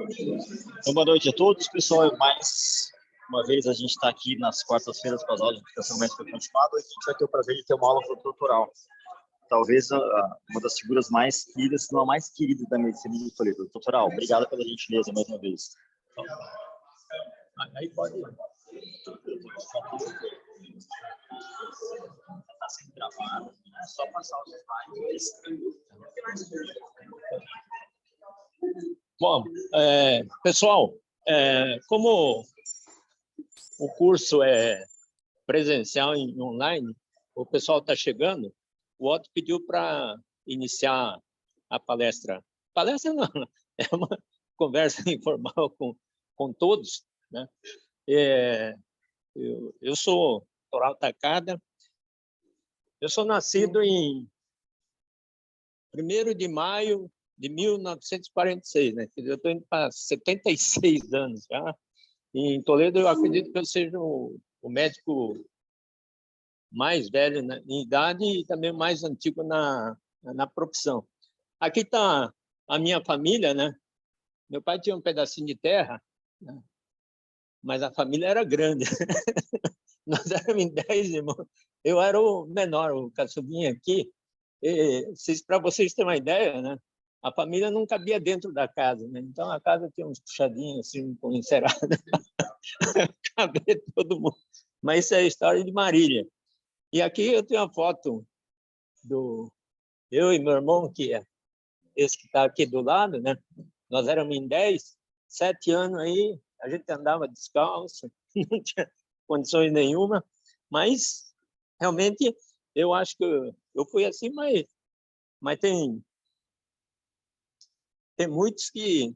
Então, boa noite a todos, pessoal. Mais uma vez a gente está aqui nas quartas-feiras com as aulas de educação médica continuada. Hoje a gente vai ter o prazer de ter uma aula doutoral. Talvez uma das figuras mais queridas, se não a mais querida da medicina de Toledo. Doutoral, obrigado pela gentileza mais uma vez. Então, aí pode ir. Está sendo gravado, é só passar os slides. Bom, pessoal, como o curso é presencial e online, o pessoal está chegando, o Otto pediu para iniciar a palestra. Palestra não, é uma conversa informal com todos, né? Eu sou Toral Takada, eu sou nascido em 1º de maio de 1946, né? Eu estou indo para 76 anos já. Em Toledo, eu acredito que eu seja o médico mais velho, né, em idade e também mais antigo na profissão. Aqui está a minha família, né? Meu pai tinha um pedacinho de terra, né? Mas a família era grande. Nós éramos em 10 irmãos. Eu era o menor, o caçulinha aqui. Para vocês terem uma ideia, né? A família não cabia dentro da casa, né? Então a casa tinha uns puxadinhos assim, com encerada, cabia todo mundo. Mas isso é a história de Marília. E aqui eu tenho uma foto do eu e meu irmão, que é esse que está aqui do lado, né? Nós éramos em 10, 7 anos aí, a gente andava descalço, não tinha condições nenhuma, mas realmente eu acho que eu fui assim, mas tem muitos que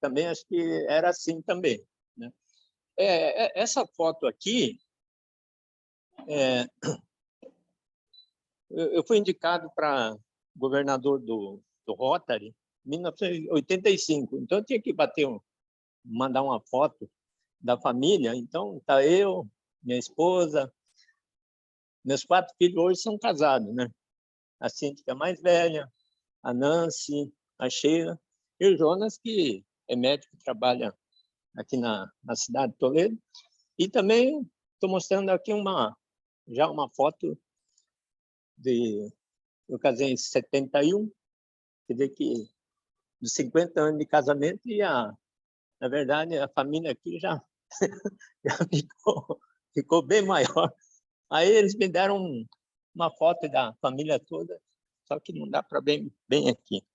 também acho que era assim também, né? Essa foto aqui, eu fui indicado para governador do Rotary em 1985, então eu tinha que mandar uma foto da família. Então tá eu, minha esposa, meus 4 filhos hoje são casados, né? A Cintia, que é a mais velha, a Nancy, a Sheila e o Jonas, que é médico, trabalha aqui na cidade de Toledo. E também estou mostrando aqui já uma foto eu casei em 71, quer dizer que dos 50 anos de casamento, e na verdade a família aqui já ficou bem maior. Aí eles me deram uma foto da família toda, só que não dá para bem aqui.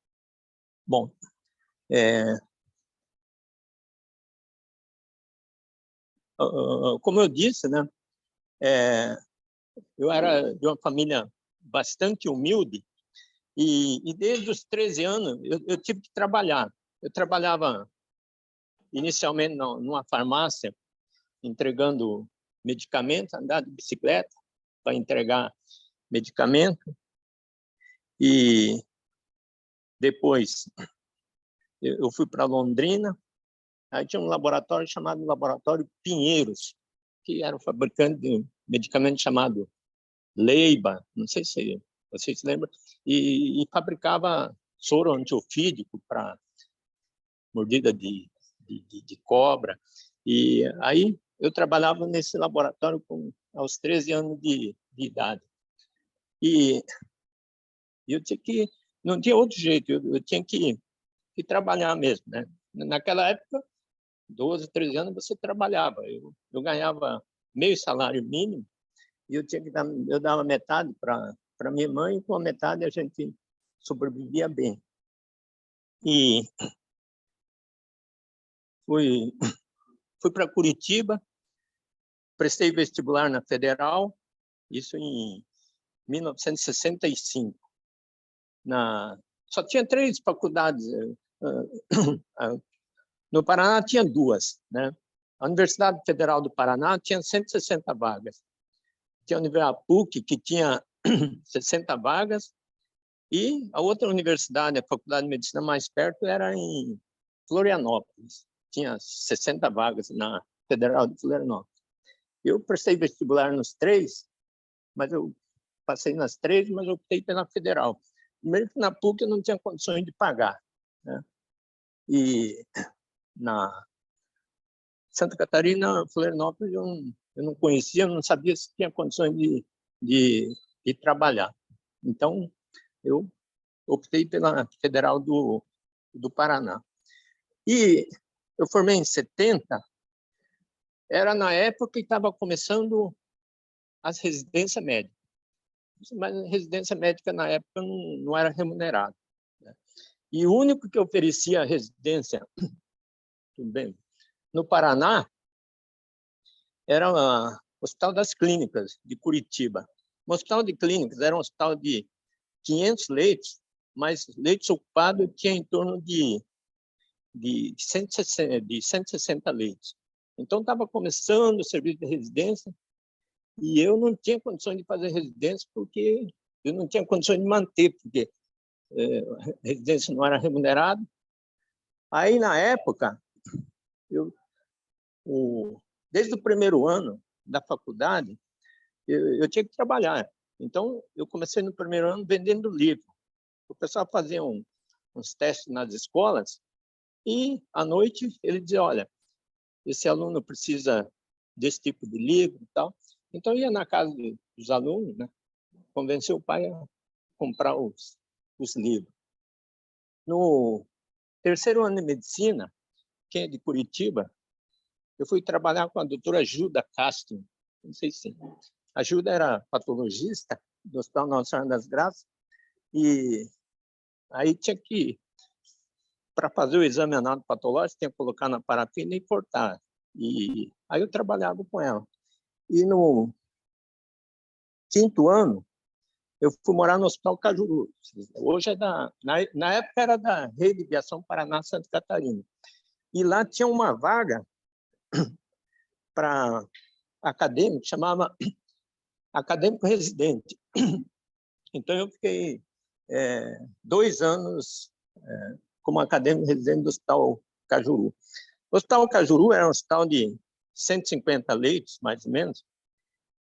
Bom, como eu disse, né, eu era de uma família bastante humilde e desde os 13 anos eu tive que trabalhar. Eu trabalhava inicialmente numa farmácia, entregando medicamentos, andar de bicicleta para entregar medicamento. E depois eu fui para Londrina, aí tinha um laboratório chamado Laboratório Pinheiros, que era um fabricante de medicamento chamado Leiba, não sei se vocês se lembram, e fabricava soro antiofídico para mordida de cobra. E aí eu trabalhava nesse laboratório aos 13 anos de idade. E eu tinha não tinha outro jeito, eu tinha que trabalhar mesmo, né? Naquela época, 12, 13 anos, você trabalhava. Eu ganhava meio salário mínimo e eu dava metade para minha mãe, e com a metade a gente sobrevivia bem. E fui para Curitiba, prestei vestibular na Federal, isso em 1965. Só tinha 3 faculdades. No Paraná tinha 2, né? A Universidade Federal do Paraná tinha 160 vagas. Tinha a PUC, que tinha 60 vagas, e a outra universidade, a Faculdade de Medicina mais perto, era em Florianópolis. Tinha 60 vagas na Federal de Florianópolis. Eu prestei vestibular nos 3, mas eu passei nas 3, mas eu optei pela Federal. Primeiro que na PUC eu não tinha condições de pagar, né? E na Santa Catarina, Florianópolis, eu não conhecia, não sabia se tinha condições de trabalhar. Então, eu optei pela Federal do Paraná. E eu formei em 70, era na época que estava começando as residências médicas. Mas a residência médica, na época, não era remunerada. E o único que oferecia residência, tudo bem, no Paraná, era o Hospital das Clínicas, de Curitiba. O Hospital de Clínicas era um hospital de 500 leitos, mas leitos ocupados tinha em torno de 160 leitos. Então, estava começando o serviço de residência e eu não tinha condições de fazer residência porque eu não tinha condições de manter, porque a residência não era remunerada. Aí, na época, desde o primeiro ano da faculdade, eu tinha que trabalhar. Então, eu comecei no primeiro ano vendendo livro. O pessoal fazia uns testes nas escolas e, à noite, ele dizia, olha, esse aluno precisa desse tipo de livro e tal. Então, eu ia na casa dos alunos, né, convencer o pai a comprar os livros. No terceiro ano de medicina, que é de Curitiba, eu fui trabalhar com a doutora Gilda Castro. Não sei se... A Gilda era patologista do Hospital Nossa Senhora das Graças e aí tinha que, para fazer o exame anátomo patológico, tinha que colocar na parafina e cortar. E aí eu trabalhava com ela. E no quinto ano, eu fui morar no Hospital Cajuru. Hoje é na época era da Rede de Ação Paraná Santa Catarina. E lá tinha uma vaga para acadêmico, chamava acadêmico residente. Então, eu fiquei 2 anos como acadêmico residente do Hospital Cajuru. O Hospital Cajuru era um hospital de 150 leitos, mais ou menos.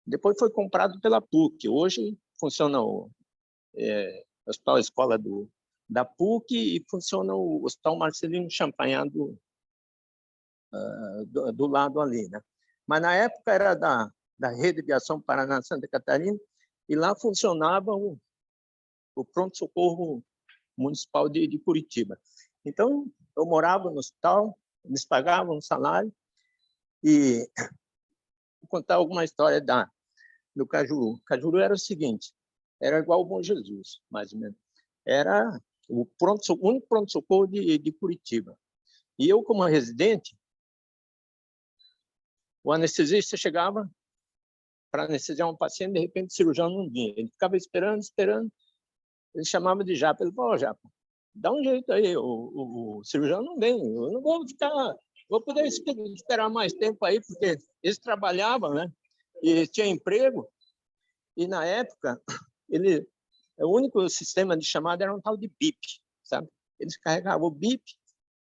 Depois foi comprado pela PUC. Hoje funciona o Hospital Escola da PUC e funciona o Hospital Marcelino Champagnat do lado ali, né? Mas na época era da Rede de Ação Paraná Santa Catarina e lá funcionava o pronto-socorro municipal de Curitiba. Então, eu morava no hospital, eles pagavam um salário e vou contar alguma história do Cajuru. Cajuru era o seguinte, era igual o Bom Jesus, mais ou menos. Era o único pronto-socorro de Curitiba. E eu, como residente, o anestesista chegava para anestesiar um paciente, de repente o cirurgião não vinha. Ele ficava esperando, ele chamava de Japa. Ele falou, Japa, dá um jeito aí, o cirurgião não vem, eu não vou poder esperar mais tempo aí, porque eles trabalhavam, né? E tinha emprego, e na época, o único sistema de chamada era um tal de BIP, sabe? Eles carregavam o BIP,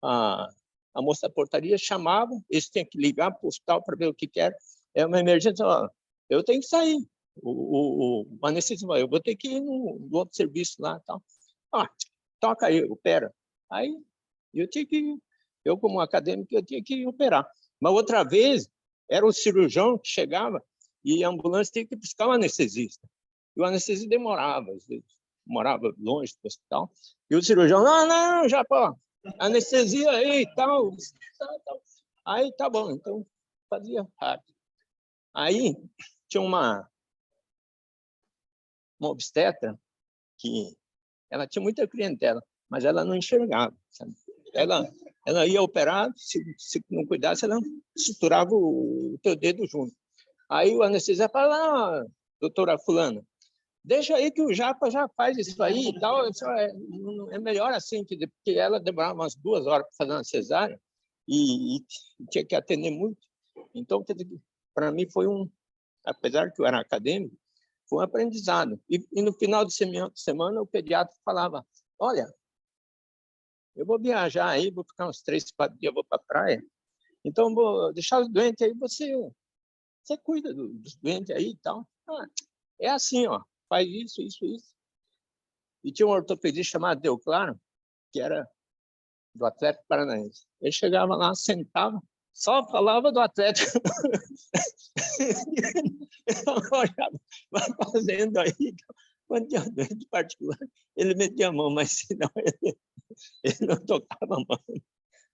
a moça da portaria chamava, eles tinham que ligar para o hospital para ver o que era. É uma emergência, ó, eu tenho que sair. O anestesista, eu vou ter que ir no outro serviço lá e tal. Toca aí, opera. Aí eu como acadêmico, eu tinha que operar. Mas outra vez, era o cirurgião que chegava e a ambulância tinha que buscar o anestesista. E o anestesista demorava, às vezes, morava longe do hospital. E o cirurgião, não, já, pô, anestesia aí e tal. Aí, tá bom, então fazia rápido. Aí, tinha uma obstetra que ela tinha muita clientela, mas ela não enxergava, sabe? Ela ia operar, se não cuidasse, ela suturava o teu dedo junto. Aí o anestesista fala, doutora fulana, deixa aí que o Japa já faz isso aí e tal, é melhor assim, porque ela demorava umas 2 horas para fazer uma cesárea e tinha que atender muito. Então, para mim foi apesar que eu era acadêmico, foi um aprendizado. E no final de semana, o pediatra falava, olha, eu vou viajar aí, vou ficar uns 3, 4 dias, vou para a praia, então vou deixar os doentes aí, você cuida dos doentes aí e tal. É assim, ó, faz isso, isso, isso. E tinha um ortopedista chamado Deu Claro, que era do Atlético Paranaense. Ele chegava lá, sentava, só falava do Atlético. Vai fazendo aí, quando tinha doente particular, ele metia a mão, mas senão ele não tocava a mão.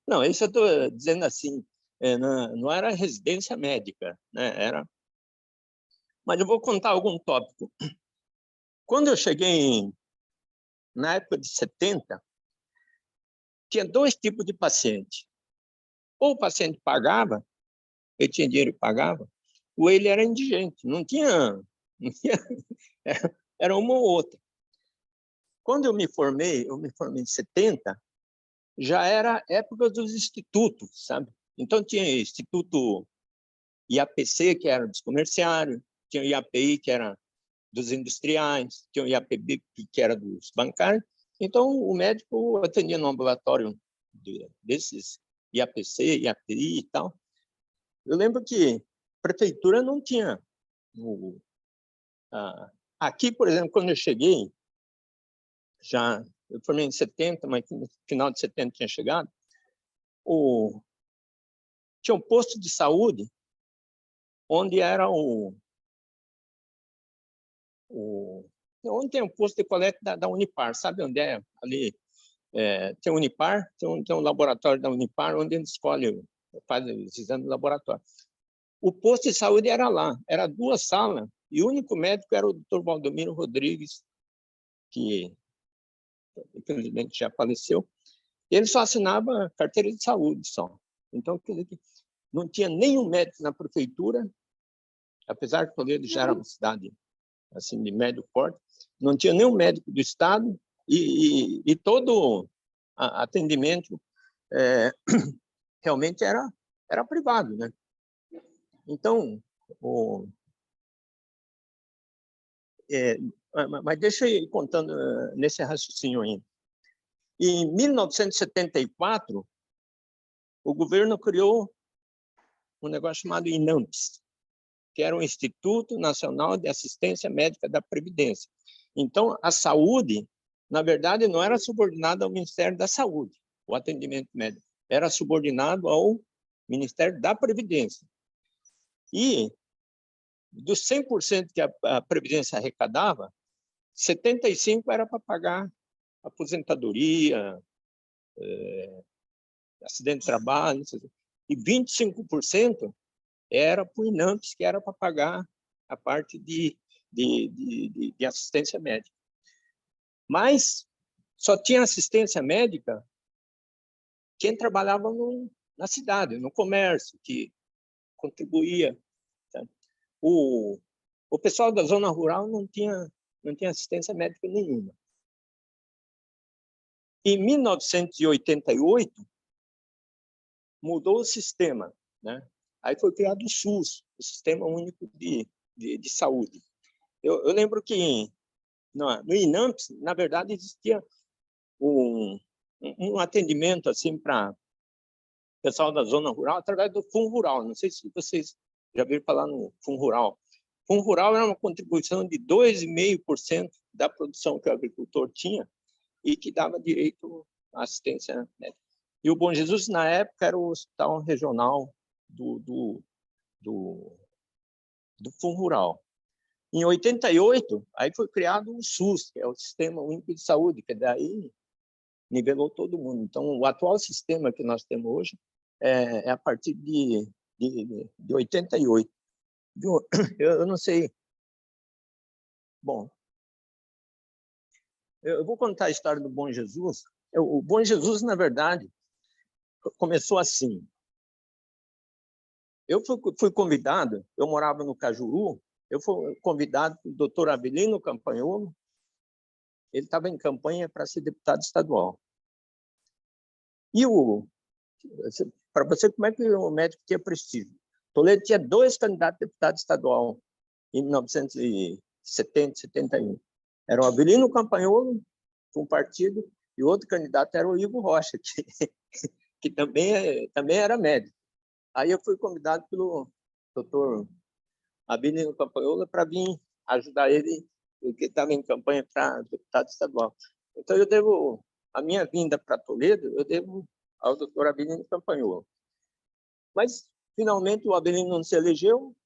Não, isso eu estou dizendo assim, não era residência médica, né? Era... Mas eu vou contar algum tópico. Quando eu cheguei na época de 70, tinha dois tipos de paciente. Ou o paciente pagava, ele tinha dinheiro e pagava, ou ele era indigente, não tinha era uma ou outra. Quando eu me formei em 70, já era época dos institutos, sabe? Então tinha Instituto IAPC, que era dos comerciários, tinha o IAPI, que era dos industriais, tinha o IAPB, que era dos bancários. Então o médico atendia no ambulatório desses IAPC, IAPI e tal. Eu lembro que a prefeitura não tinha. Aqui, por exemplo, quando eu cheguei, eu formei em 70, mas no final de 70 tinha chegado, tinha um posto de saúde onde era onde tem um posto de coleta da Unipar, sabe onde é? Ali tem a Unipar, tem um laboratório da Unipar, onde ele escolhe, faz os exames do laboratório. O posto de saúde era lá, era 2 salas, e o único médico era o Dr. Valdomiro Rodrigues, que infelizmente já faleceu. Ele só assinava carteira de saúde só. Então, quer dizer que não tinha nenhum médico na prefeitura, apesar que Toledo já era uma cidade assim de médio porte, não tinha nenhum médico do estado e todo atendimento realmente era privado, né? Então, mas deixa eu ir contando nesse raciocínio ainda. Em 1974, o governo criou um negócio chamado INAMPS, que era o Instituto Nacional de Assistência Médica da Previdência. Então, a saúde, na verdade, não era subordinada ao Ministério da Saúde, o atendimento médico, era subordinado ao Ministério da Previdência. E dos 100% que a Previdência arrecadava, 75% era para pagar aposentadoria, acidente de trabalho, e 25% era para o INAMPS, que era para pagar a parte de assistência médica. Mas só tinha assistência médica quem trabalhava na cidade, no comércio, que contribuía. Tá? O pessoal da zona rural não tinha assistência médica nenhuma. Em 1988, mudou o sistema, né? Aí foi criado o SUS, o Sistema Único de Saúde. Eu lembro que no INAMPS, na verdade, existia um atendimento assim para o pessoal da zona rural através do Fundo Rural. Não sei se vocês já viram falar no Fundo Rural. O Fundo Rural era uma contribuição de 2,5% da produção que o agricultor tinha e que dava direito à assistência médica. E o Bom Jesus, na época, era o hospital regional do Fundo Rural. Em 88, aí foi criado o SUS, que é o Sistema Único de Saúde, que daí nivelou todo mundo. Então, o atual sistema que nós temos hoje é a partir de 88. Eu não sei. Bom, eu vou contar a história do Bom Jesus. O Bom Jesus, na verdade, começou assim. Eu fui convidado, eu morava no Cajuru, eu fui convidado pelo doutor Avelino Campanholo, ele estava em campanha para ser deputado estadual. E para você, como é que o médico tinha prestígio? Toledo tinha 2 candidatos a deputado estadual em 1970, 71. Era o Avelino Campanholo, com um partido, e o outro candidato era o Ivo Rocha, que também era médico. Aí eu fui convidado pelo doutor Avelino Campanholo para vir ajudar ele, porque estava em campanha para deputado estadual. Então eu devo a minha vinda para Toledo, eu devo ao doutor Abelino Campanholo. Mas, finalmente, o Abelino não se elegeu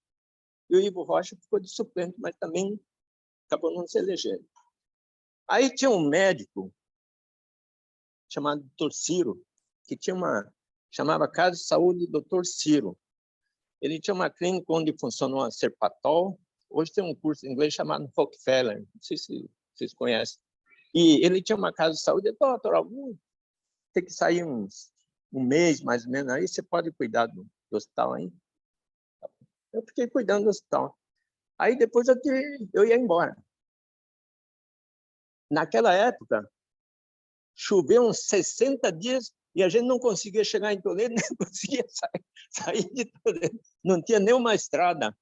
e o Ivo Rocha ficou de suplente, mas também acabou não se elegendo. Aí tinha um médico chamado Dr. Ciro, que chamava Casa de Saúde Dr. Ciro. Ele tinha uma clínica onde funcionou a Serpatol. Hoje tem um curso em inglês chamado Rockefeller, não sei se vocês conhecem. E ele tinha uma casa de saúde. Ele falou, doutor, tem que sair um mês, mais ou menos, aí você pode cuidar do hospital aí. Eu fiquei cuidando do hospital. Aí depois eu ia embora. Naquela época, choveu uns 60 dias e a gente não conseguia chegar em Toledo, nem conseguia sair de Toledo. Não tinha nenhuma estrada.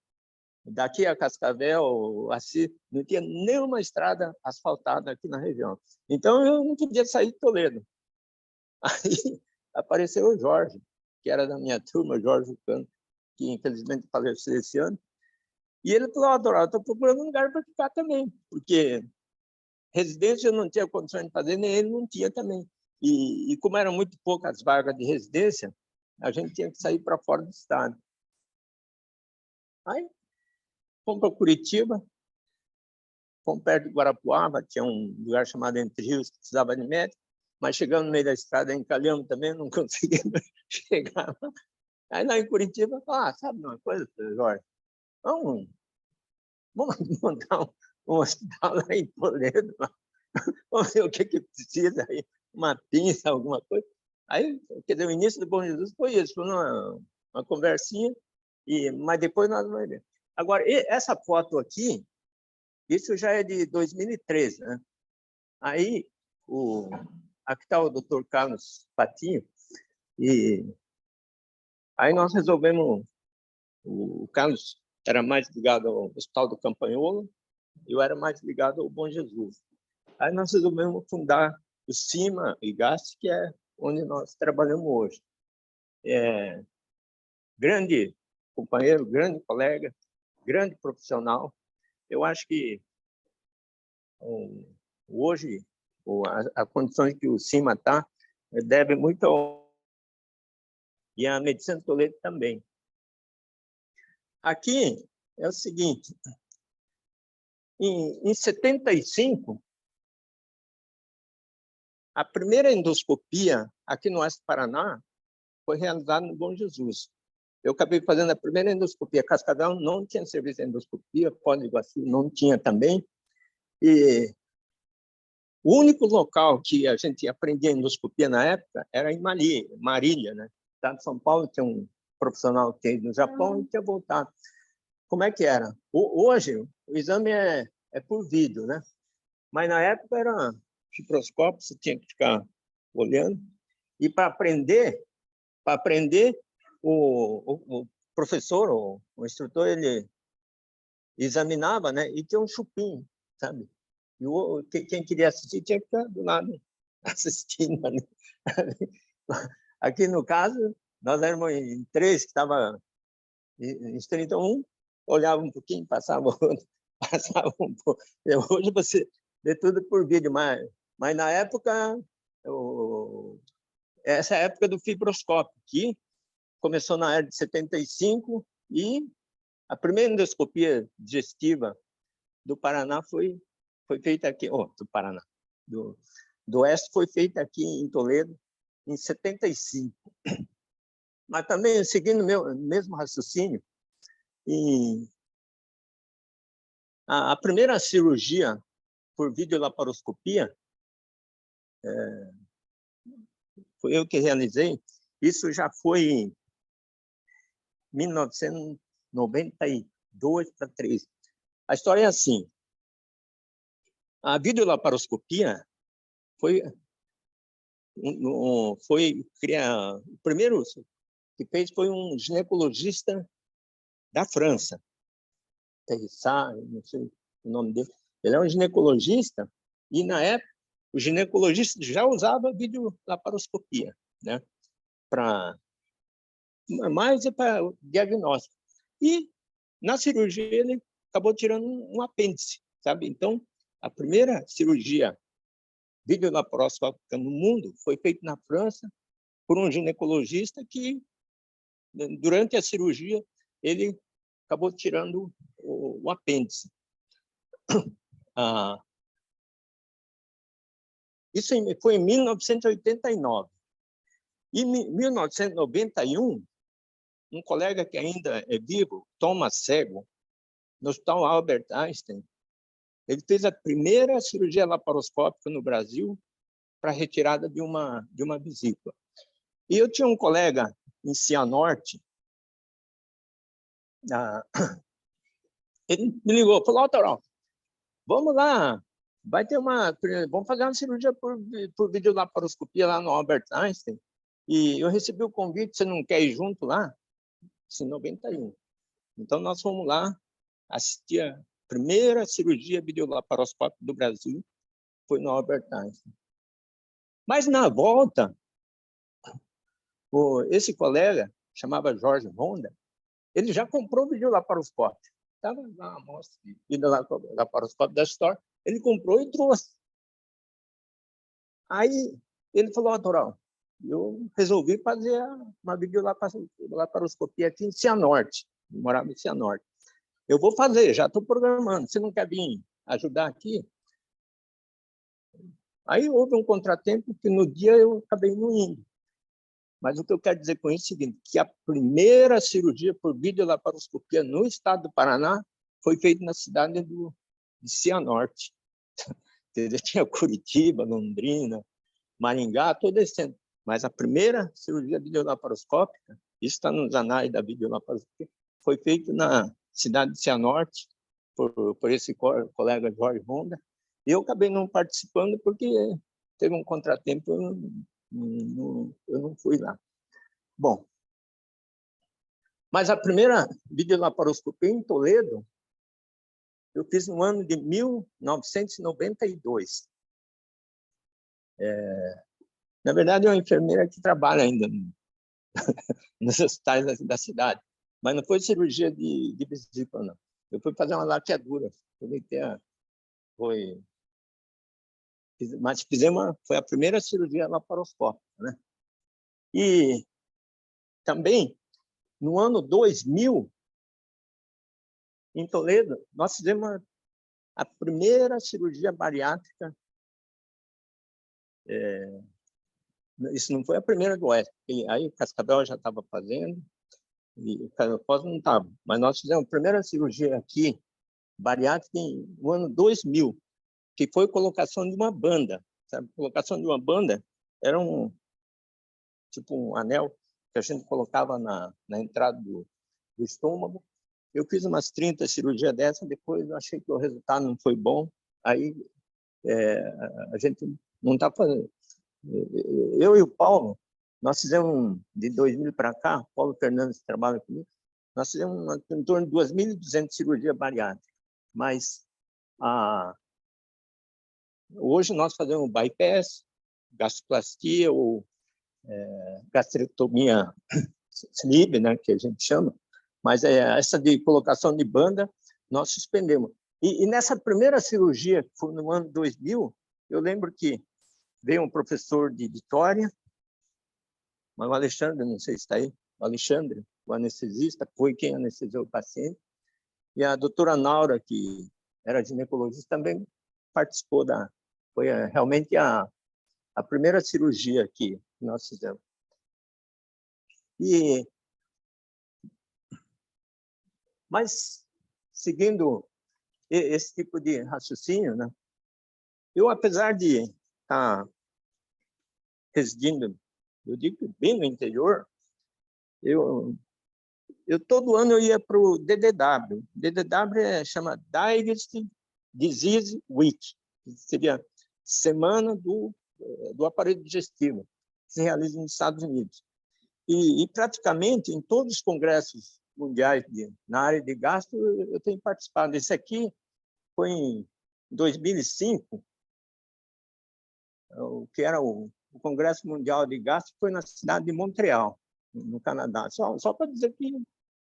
Daqui a Cascavel, assim, não tinha nenhuma estrada asfaltada aqui na região. Então, eu não podia sair de Toledo. Aí apareceu o Jorge, que era da minha turma, Jorge Cano, que infelizmente faleceu esse ano. E ele falou, Dourado, estou procurando um lugar para ficar também, porque residência eu não tinha condições de fazer, nem ele não tinha também. E como eram muito poucas vagas de residência, a gente tinha que sair para fora do estado. Aí, fomos para Curitiba, fomos perto de Guarapuava, tinha um lugar chamado Entre Rios, que precisava de médico, mas chegando no meio da estrada, encalhamos também, não conseguimos chegar. Aí lá em Curitiba, sabe uma coisa, Jorge? Vamos montar um hospital lá em Toledo, vamos ver o que precisa aí, uma pinça, alguma coisa. Aí, quer dizer, o início do Bom Jesus foi isso, foi uma conversinha, mas depois nós vamos ver. Agora, essa foto aqui, isso já é de 2013, né? Aí, aqui está o doutor Carlos Patinho, e aí nós resolvemos, o Carlos era mais ligado ao Hospital do Campanholo, eu era mais ligado ao Bom Jesus. Aí nós resolvemos fundar o CIMA e GAST, que é onde nós trabalhamos hoje. Grande companheiro, grande colega, grande profissional. Eu acho que hoje a condição em que o CIMA está deve muito e a medicina de Toledo também. Aqui é o seguinte, em 75, a primeira endoscopia aqui no Oeste do Paraná foi realizada no Bom Jesus. Eu acabei fazendo a primeira endoscopia. Cascavel não tinha serviço de endoscopia, Foz do Iguaçu não tinha também. E o único local que a gente aprendia endoscopia na época era em Marília, né? No estado de São Paulo tinha um profissional que ia no Japão e tinha voltado. Como é que era? Hoje, o exame é por vídeo, né? Mas na época era microscópio, você tinha que ficar olhando. E para aprender, o professor, o instrutor, ele examinava, né? E tinha um chupinho, sabe? E quem queria assistir tinha que ficar do lado assistindo. Né? Aqui, no caso, nós éramos em 3 que estavam em 31, olhava um pouquinho, passava outro, passava um pouco. Hoje você vê tudo por vídeo, mas na época, essa época do fibroscópio, que começou na era de 75 e a primeira endoscopia digestiva do Paraná foi feita aqui, do Paraná, do Oeste foi feita aqui em Toledo em 75. Mas também, seguindo o meu mesmo raciocínio, a primeira cirurgia por videolaparoscopia foi eu que realizei. Isso já foi em 1992 para 3. A história é assim. A videolaparoscopia o primeiro que fez foi um ginecologista da França, Terrissat, não sei o nome dele. Ele é um ginecologista e, na época, o ginecologista já usava videolaparoscopia, né? Mais para diagnóstico. E, na cirurgia, ele acabou tirando um apêndice, sabe? Então, a primeira cirurgia videolaparoscópica no mundo foi feito na França por um ginecologista que, durante a cirurgia, ele acabou tirando o apêndice. Isso foi em 1989. Em 1991, um colega que ainda é vivo, Thomas Sego, no Hospital Albert Einstein, ele fez a primeira cirurgia laparoscópica no Brasil para retirada de uma vesícula. E eu tinha um colega em Cianorte, ele me ligou, falou: Autorão, vamos lá, vamos fazer uma cirurgia por videolaparoscopia lá no Albert Einstein. E eu recebi o convite, você não quer ir junto lá? Isso em 91. Então, nós fomos lá assistir a primeira cirurgia videolaparoscópica do Brasil, foi no Albert Einstein. Mas, na volta, esse colega, chamava Jorge Honda, ele já comprou o videolaparoscópio. Estava na amostra de videolaparoscópio da Store, ele comprou e trouxe. Aí, ele falou: Autorão, eu resolvi fazer uma videolaparoscopia aqui em Cianorte. Eu morava em Cianorte. Eu vou fazer, já estou programando. Você não quer vir ajudar aqui? Aí houve um contratempo que no dia eu acabei não indo. Mas o que eu quero dizer com isso é o seguinte, que a primeira cirurgia por videolaparoscopia no estado do Paraná foi feita na cidade de Cianorte. Tinha Curitiba, Londrina, Maringá, todo esse centro. Mas a primeira cirurgia videolaparoscópica, isso está nos anais da videolaparoscopia, foi feita na cidade de Cianorte, por esse colega Jorge Honda. E eu acabei não participando porque teve um contratempo, eu não fui lá. Bom, mas a primeira videolaparoscopia em Toledo, eu fiz no ano de 1992. Na verdade, é uma enfermeira que trabalha ainda nos hospitais da cidade, mas não foi cirurgia de vesícula, não. Eu fui fazer uma laqueadura, mas foi a primeira cirurgia laparoscópica, né? E também, no ano 2000, em Toledo, nós fizemos a primeira cirurgia bariátrica. Isso não foi a primeira do Oeste, aí o Cascavel já estava fazendo, e o Cascavel não estava. Mas nós fizemos a primeira cirurgia aqui, bariátrica, no ano 2000, que foi colocação de uma banda. Sabe? Colocação de uma banda era tipo um anel que a gente colocava na entrada do estômago. Eu fiz umas 30 cirurgias dessa, depois eu achei que o resultado não foi bom, aí a gente não está fazendo. Eu e o Paulo, nós fizemos, de 2000 para cá, o Paulo Fernandes que trabalha comigo, nós fizemos em torno de 2.200 cirurgias bariátricas, mas hoje nós fazemos bypass, gastroplastia ou gastrectomia sleeve, né, que a gente chama, mas essa de colocação de banda, nós suspendemos. E nessa primeira cirurgia, que foi no ano 2000, eu lembro que veio um professor de Vitória, mas o Alexandre, não sei se está aí, o Alexandre, o anestesista, foi quem anestesiou o paciente, e a doutora Naura, que era ginecologista, também participou foi realmente a primeira cirurgia que nós fizemos. Mas, seguindo esse tipo de raciocínio, né, eu, apesar de estar residindo, eu digo bem no interior, eu todo ano eu ia para o DDW. DDW chama Digestive Disease Week, que seria Semana do Aparelho Digestivo, que se realiza nos Estados Unidos. E praticamente em todos os congressos mundiais na área de gastro eu tenho participado. Esse aqui foi em 2005, o que era o Congresso Mundial de Gastro, foi na cidade de Montreal, no Canadá. Só para dizer que...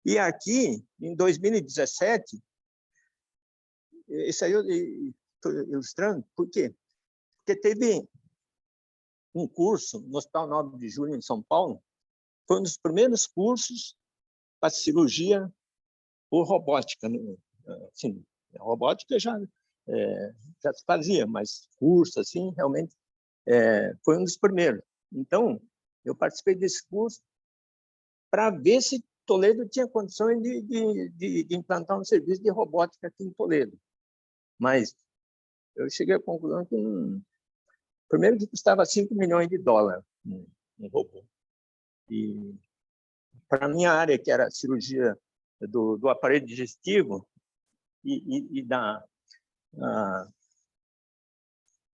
E aqui, em 2017, isso aí eu estou ilustrando, por quê? Porque teve um curso no Hospital 9 de Julho, em São Paulo, foi um dos primeiros cursos para cirurgia por robótica. Assim, a robótica já se fazia, mas curso, assim, realmente foi um dos primeiros. Então, eu participei desse curso para ver se Toledo tinha condições de implantar um serviço de robótica aqui em Toledo. Mas eu cheguei à conclusão que, primeiro, que custava 5 milhões de dólares um robô. E para a minha área, que era a cirurgia do aparelho digestivo e da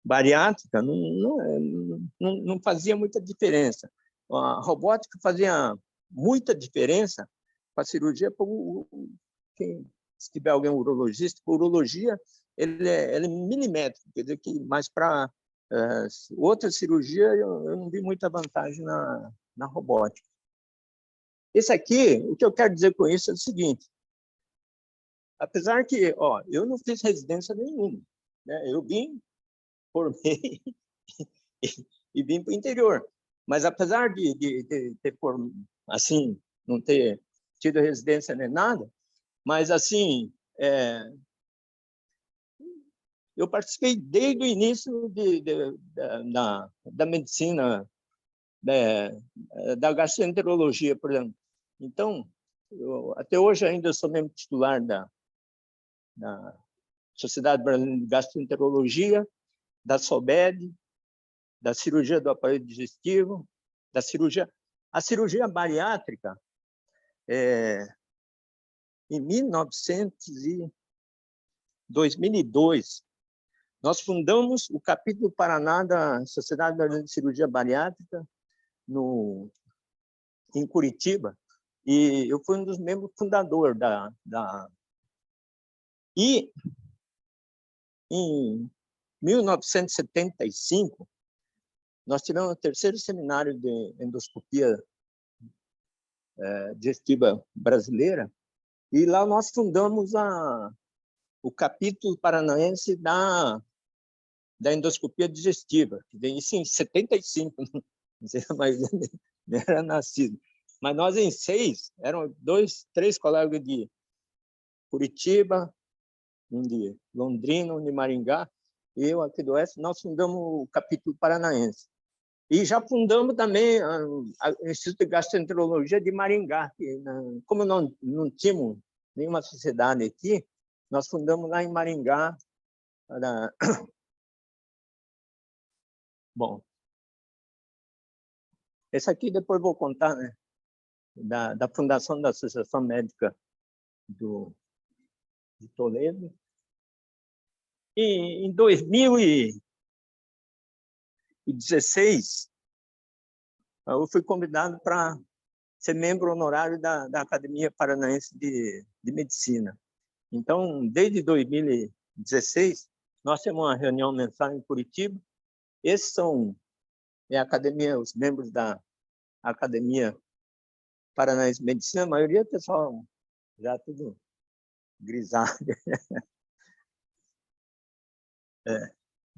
bariátrica, não fazia muita diferença. A robótica fazia muita diferença para a cirurgia. Se tiver alguém urologista, a urologia ele é milimétrico, quer dizer que, mas para outra cirurgia eu não vi muita vantagem na robótica. Esse aqui, o que eu quero dizer com isso é o seguinte: apesar que, eu não fiz residência nenhuma, né? Eu formei e vim para o interior. Mas apesar de ter assim, não ter tido residência nem nada, mas assim, eu participei desde o início da medicina, da gastroenterologia, por exemplo. Então, até hoje ainda sou membro titular da Sociedade Brasileira de Gastroenterologia, da SOBED, da cirurgia do aparelho digestivo, da cirurgia. A cirurgia bariátrica, em 2002, nós fundamos o capítulo Paraná da Sociedade Brasileira de Cirurgia Bariátrica em Curitiba, e eu fui um dos membros fundadores E, em 1975, nós tivemos o terceiro seminário de endoscopia digestiva brasileira, e lá nós fundamos o capítulo paranaense da endoscopia digestiva. Isso em 75, mas não era nascido. Mas nós, em 6, eram 3 colegas de Curitiba, um de Londrina, um de Maringá, e eu aqui do Oeste, nós fundamos o capítulo paranaense. E já fundamos também o Instituto de Gastroenterologia de Maringá. Como não tínhamos nenhuma sociedade aqui, nós fundamos lá em Maringá. Bom, esse aqui depois vou contar, né, da fundação da Associação Médica de Toledo. E em 2016, eu fui convidado para ser membro honorário da Academia Paranaense de Medicina. Então, desde 2016, nós temos uma reunião mensal em Curitiba. Esses são a academia, os membros da Academia Paranaense de Medicina. A maioria do pessoal já tudo grisalho.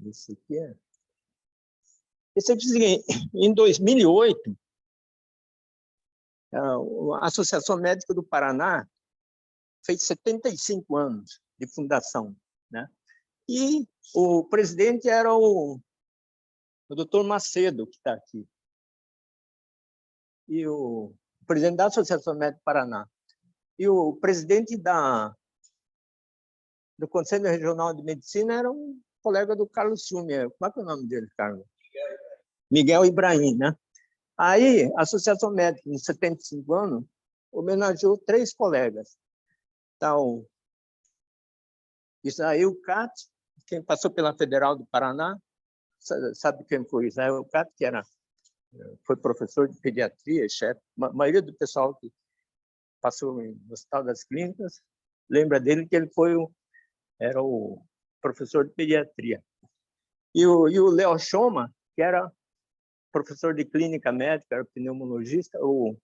Isso aqui é... Esse aqui, em 2008, a Associação Médica do Paraná fez 75 anos de fundação, né? E o presidente era o Dr. Macedo, que está aqui. E o presidente da Associação Médica do Paraná. E o presidente do Conselho Regional de Medicina era um colega do Carlos Ciume. Como é que é o nome dele, Carlos? Miguel Ibrahim, né? Aí, a Associação Médica, em 75 anos, homenageou 3 colegas. Então, Israel Katz, quem passou pela Federal do Paraná, sabe quem foi Israel Katz, que foi professor de pediatria, chefe. A maioria do pessoal que passou no Hospital das Clínicas lembra dele, que ele era o professor de pediatria. E o Léo Schoma, que era professor de clínica médica, era pneumologista. O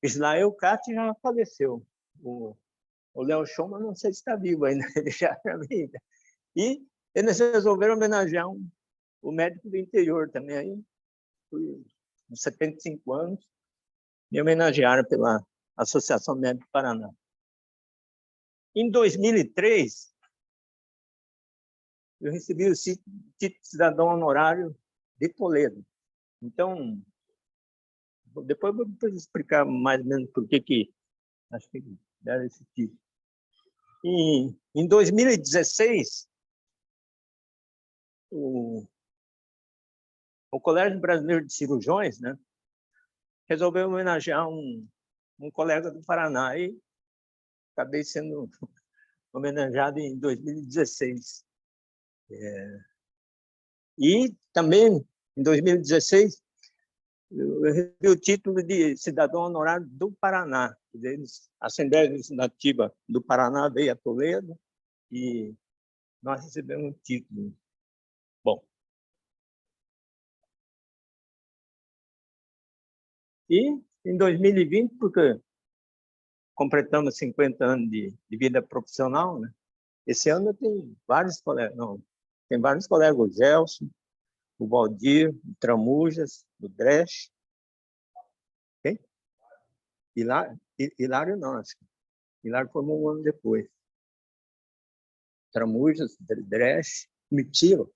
Israel Katz já faleceu. O Léo Schoma, não sei se está vivo ainda, ele já era vida. E eles resolveram homenagear um o médico do interior também. Aí, fui, com 75 anos, me homenagearam pela Associação Médica do Paraná. Em 2003, eu recebi o título de cidadão honorário de Toledo. Então, depois eu vou explicar mais ou menos por que acho que deram esse título. E, em 2016, o Colégio Brasileiro de Cirurgiões, né, resolveu homenagear um colega do Paraná e acabei sendo homenageado em 2016. E também, em 2016, eu recebi o título de cidadão honorário do Paraná. A Assembleia Legislativa do Paraná veio a Toledo e nós recebemos um título. Bom. E em 2020, porque completamos 50 anos de vida profissional, né? Esse ano tem vários colegas, o Gelson, o Valdir, o Tramujas, o Dresch. Quem? Hilário não, acho. Hilário formou um ano depois. Tramujas, Dresch, Mitilo.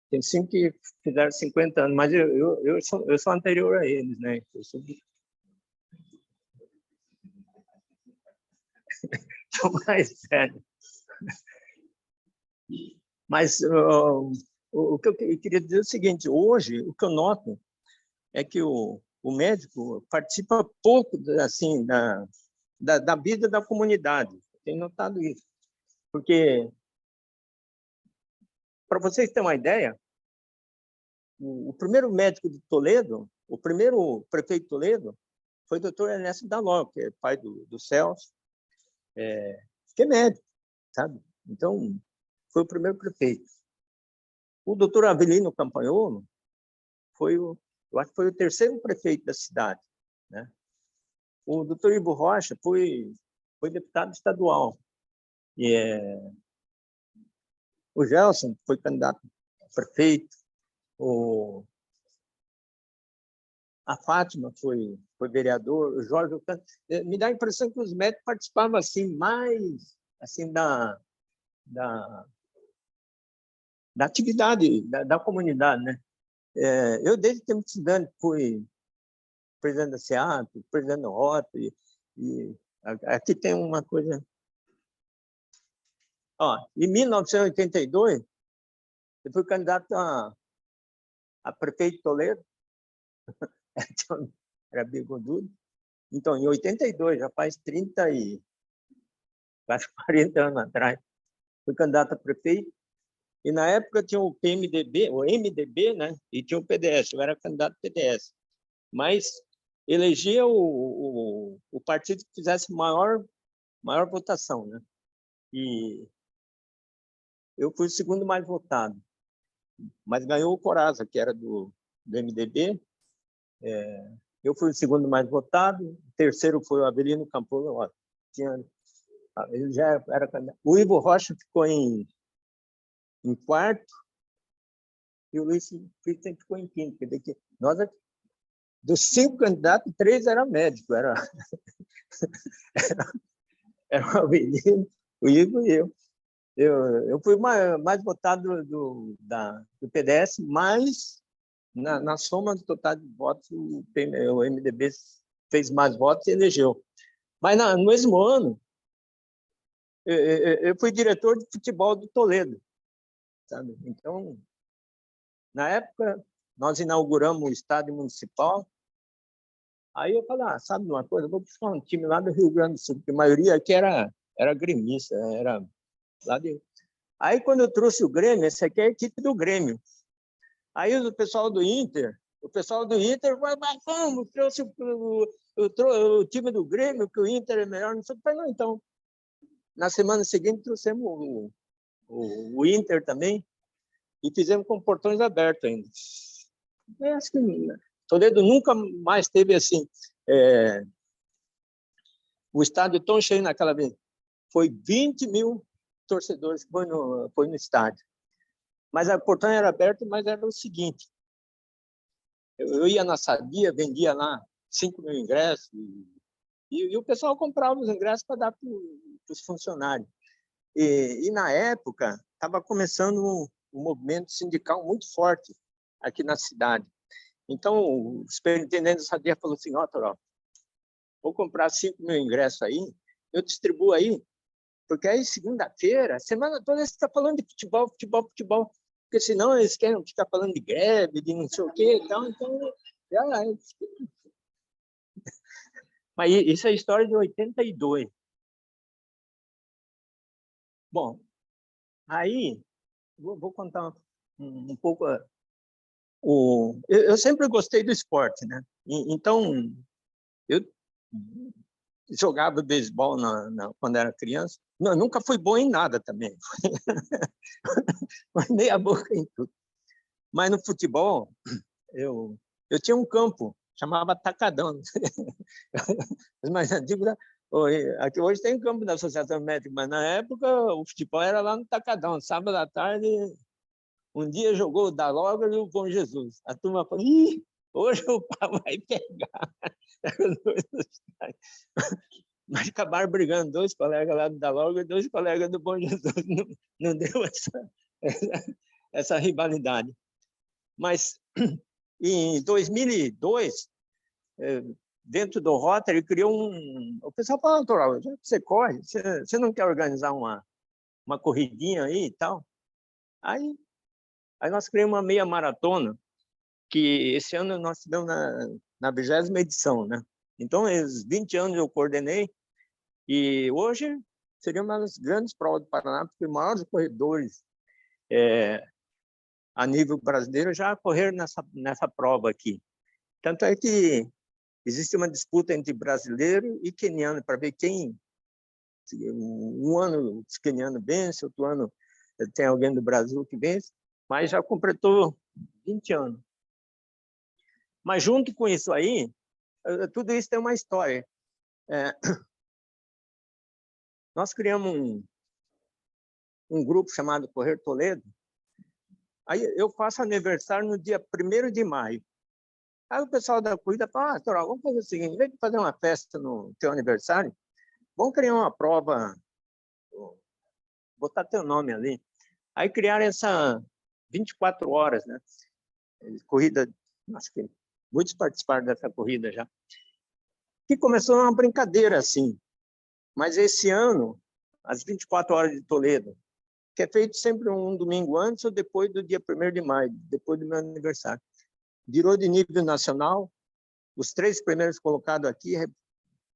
Tem 5 que fizeram 50 anos, mas eu sou anterior a eles, né? Eu sou mais sério. Mas o que eu queria dizer é o seguinte: hoje, o que eu noto é que o médico participa pouco assim, da vida da comunidade. Eu tenho notado isso. Porque, para vocês terem uma ideia, o primeiro médico de Toledo, o primeiro prefeito de Toledo, foi o doutor Ernesto Daló, que é pai do Celso, que é médico, sabe? Então, foi o primeiro prefeito. O doutor Avelino Campagnolo eu acho que foi o terceiro prefeito da cidade, né? O doutor Ivo Rocha foi deputado estadual. O Gelson foi candidato a prefeito. A Fátima foi vereador. O Jorge me dá a impressão que os médicos participavam assim mais assim da atividade da comunidade, né? Eu desde tempo de estudante fui presidente da SEAP, presidente da Rota, e aqui tem uma coisa. Ó, em 1982, eu fui candidato a prefeito de Toledo, era bigodudo. Então, em 82, já faz quase 40 anos atrás, fui candidato a prefeito, e na época tinha o PMDB, o MDB, né? E tinha o PDS, eu era candidato ao PDS. Mas elegia o partido que fizesse maior votação, né? E eu fui o segundo mais votado, mas ganhou o Coraza, que era do MDB. Eu fui o segundo mais votado, o terceiro foi o Avelino Campagnolo. Ele já era candidato. O Ivo Rocha ficou em quarto e o Luiz Christian ficou em quinto. Quer dizer que nós, dos 5 candidatos, 3 eram médicos. Era o Avelino, o Ivo e eu. Eu fui mais votado do PDS, mas na soma do total de votos, o MDB fez mais votos e elegeu. Mas no mesmo ano, eu fui diretor de futebol do Toledo, sabe? Então, na época, nós inauguramos o estádio municipal. Aí eu falei, sabe de uma coisa? Eu vou buscar um time lá do Rio Grande do Sul, porque a maioria aqui era gremista, era lá de... Aí, quando eu trouxe o Grêmio, essa aqui é a equipe do Grêmio. Aí o pessoal do Inter falou, mas como? Trouxe o time do Grêmio, que o Inter é melhor. Não sei. Não, então, na semana seguinte, trouxemos o Inter também e fizemos com portões abertos ainda. Eu acho que Toledo nunca mais teve assim o estádio tão cheio naquela vez. Foi 20 mil torcedores que foi no estádio. Mas o portão era aberto, mas era o seguinte, eu ia na Sadia, vendia lá 5.000 ingressos, e o pessoal comprava os ingressos para dar para os funcionários. E na época, estava começando um movimento sindical muito forte aqui na cidade. Então, o superintendente da Sadia falou assim, ó, Toró, vou comprar 5.000 ingressos aí, eu distribuo aí, porque aí segunda-feira, semana toda você está falando de futebol, futebol, futebol, porque senão eles querem ficar falando de greve, de não sei o quê e tal, então... Mas isso é história de 82. Bom, aí, vou contar um pouco... Eu sempre gostei do esporte, né? Então, eu jogava beisebol quando era criança. Não, nunca fui bom em nada também. Meia boca em tudo. Mas no futebol, eu tinha um campo, chamava Atacadão. Os mais antigos, aqui hoje tem campo da Associação Médica, mas na época o futebol era lá no Atacadão. Sábado à tarde, um dia jogou o Dalógrafo e o Bom Jesus. A turma falou, ih, hoje o pau vai pegar. Mas acabaram brigando, 2 colegas lá do Dalógrafo e 2 colegas do Bom Jesus. Não deu essa rivalidade. Mas em 2002, dentro do Rotary, criou o pessoal falou, Toral, já que você corre, você não quer organizar uma corridinha aí e tal? Aí nós criamos uma meia maratona, que esse ano nós tivemos na 20ª edição, né? Então, esses 20 anos eu coordenei, e hoje seria uma das grandes provas do Paraná, porque os maiores corredores a nível brasileiro já correram nessa prova aqui. Tanto é que existe uma disputa entre brasileiro e queniano para ver quem... Um ano os quenianos vence, outro ano tem alguém do Brasil que vence, mas já completou 20 anos. Mas junto com isso aí, tudo isso tem uma história. Nós criamos um grupo chamado Correr Toledo. Aí eu faço aniversário no dia 1º de maio. Aí o pessoal da corrida fala, Toral, vamos fazer o seguinte, em vez de fazer uma festa no teu aniversário, vamos criar uma prova, botar teu nome ali. Aí criaram essa 24 horas, né? Corrida, acho que muitos participaram dessa corrida já. Que começou uma brincadeira assim. Mas esse ano, as 24 horas de Toledo, que é feito sempre um domingo antes ou depois do dia 1º de maio, depois do meu aniversário. Virou de nível nacional. Os 3 primeiros colocados aqui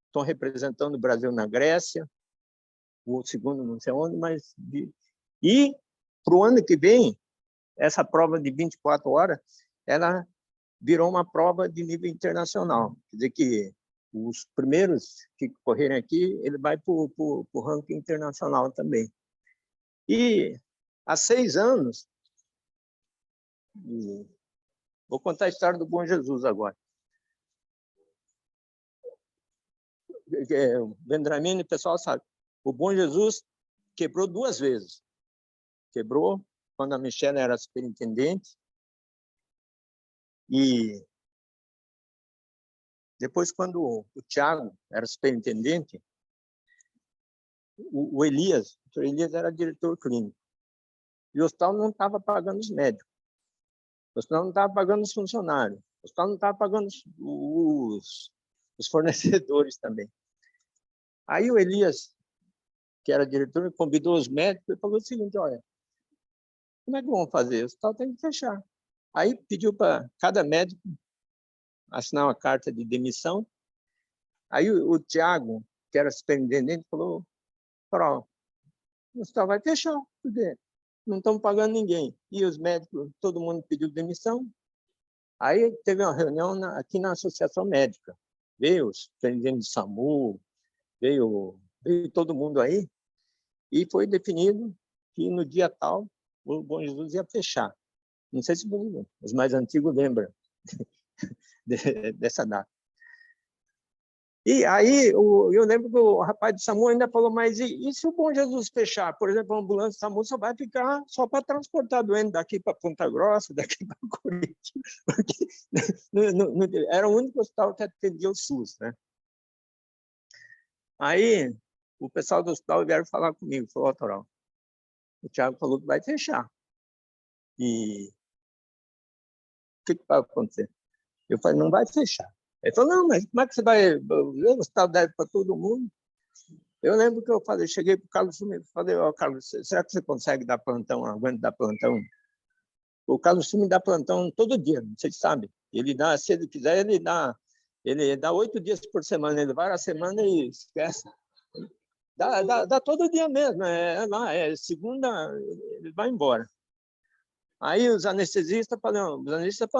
estão representando o Brasil na Grécia. O segundo não sei onde, mas... E para o ano que vem, essa prova de 24 horas, ela virou uma prova de nível internacional. Quer dizer que os primeiros que correrem aqui, ele vai para o ranking internacional também. E há 6 anos, vou contar a história do Bom Jesus agora. O Vendramini, o pessoal sabe, o Bom Jesus quebrou 2 vezes. Quebrou quando a Michelle era superintendente e depois, quando o Thiago era superintendente, o Elias era diretor clínico. E o hospital não estava pagando os médicos. O hospital não estava pagando os funcionários. O hospital não estava pagando os fornecedores também. Aí o Elias, que era diretor, convidou os médicos e falou o seguinte, olha, como é que vão fazer? O hospital tem que fechar. Aí pediu para cada médico assinar uma carta de demissão. Aí o Thiago, que era superintendente, falou, o hospital vai fechar, porque não estão pagando ninguém. E os médicos, todo mundo pediu demissão. Aí teve uma reunião aqui na Associação Médica. Veio os superintendentes de SAMU, veio todo mundo aí, e foi definido que no dia tal o Bom Jesus ia fechar. Não sei se os mais antigos lembram dessa data. E aí, eu lembro que o rapaz do SAMU ainda falou, mas e se o Bom Jesus fechar? Por exemplo, a ambulância do SAMU só vai ficar só para transportar doente daqui para Ponta Grossa, daqui para Curitiba, porque era o único hospital que atendia o SUS, né? Aí, o pessoal do hospital vieram falar comigo, falou, Toral, o Thiago falou que vai fechar. E o que vai acontecer? Eu falei, não vai fechar. Ele falou, não, mas como é que você vai... O hospital deve para todo mundo. Eu lembro que eu falei, cheguei para o Carlos Sumi e falei, ó, Carlos, será que você consegue dar plantão, aguenta dar plantão? O Carlos Sumi dá plantão todo dia, não sei se sabe. Ele dá, se ele quiser, ele dá 8 dias por semana, ele vai a semana e esquece. Dá todo dia mesmo, segunda, ele vai embora. Aí os anestesistas falaram,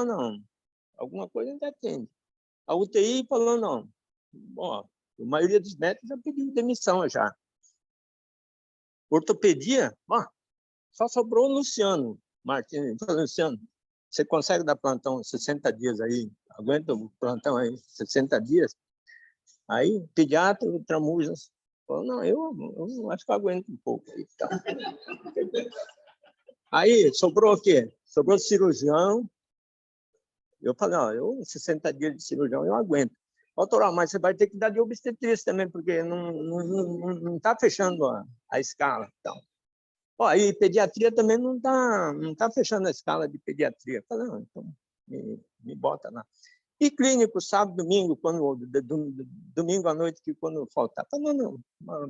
não, alguma coisa ainda atende. A UTI falou, não. Ó, a maioria dos médicos já pediu demissão já. Ortopedia, só sobrou o Luciano Martins. Luciano, você consegue dar plantão 60 dias aí? Aguenta o plantão aí 60 dias? Aí, pediatra, Tramujas, falou, não, eu acho que eu aguento um pouco. Aí, sobrou o quê? Sobrou cirurgião. Eu falei, não, 60 dias de cirurgião eu aguento. Doutor, mas você vai ter que dar de obstetrícia também, porque não está fechando a escala. Então. E pediatria também não tá fechando a escala de pediatria. Eu falei, não, então me bota lá. E clínico, sábado, domingo, domingo à noite, que quando faltar. Eu falei, não,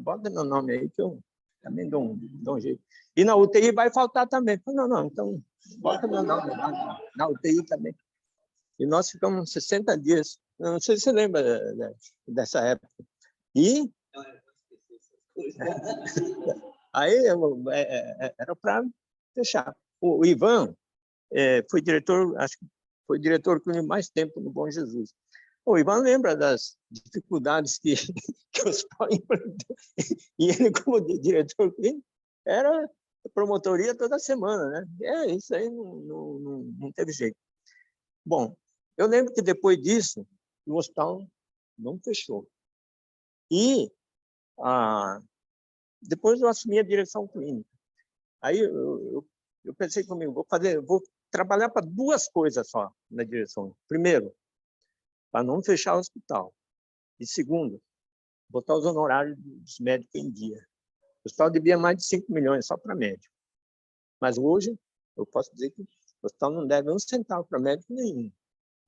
bota meu nome aí, que eu também dou um jeito. E na UTI vai faltar também. Eu falei, não, então bota meu nome lá, na UTI também. E nós ficamos 60 dias. Não sei se você lembra dessa época. E aí era para fechar. O Ivan foi diretor, acho que foi diretor clínico mais tempo no Bom Jesus. O Ivan lembra das dificuldades que o hospital enfrentou. E ele, como diretor clínico, era promotoria toda semana, né? Isso aí não teve jeito. Bom, eu lembro que depois disso, o hospital não fechou. E depois eu assumi a direção clínica. Aí eu pensei comigo, vou trabalhar para 2 coisas só na direção. Primeiro, para não fechar o hospital. E segundo, botar os honorários dos médicos em dia. O hospital devia mais de 5 milhões só para médico. Mas hoje, eu posso dizer que o hospital não deve 1 centavo para médico nenhum.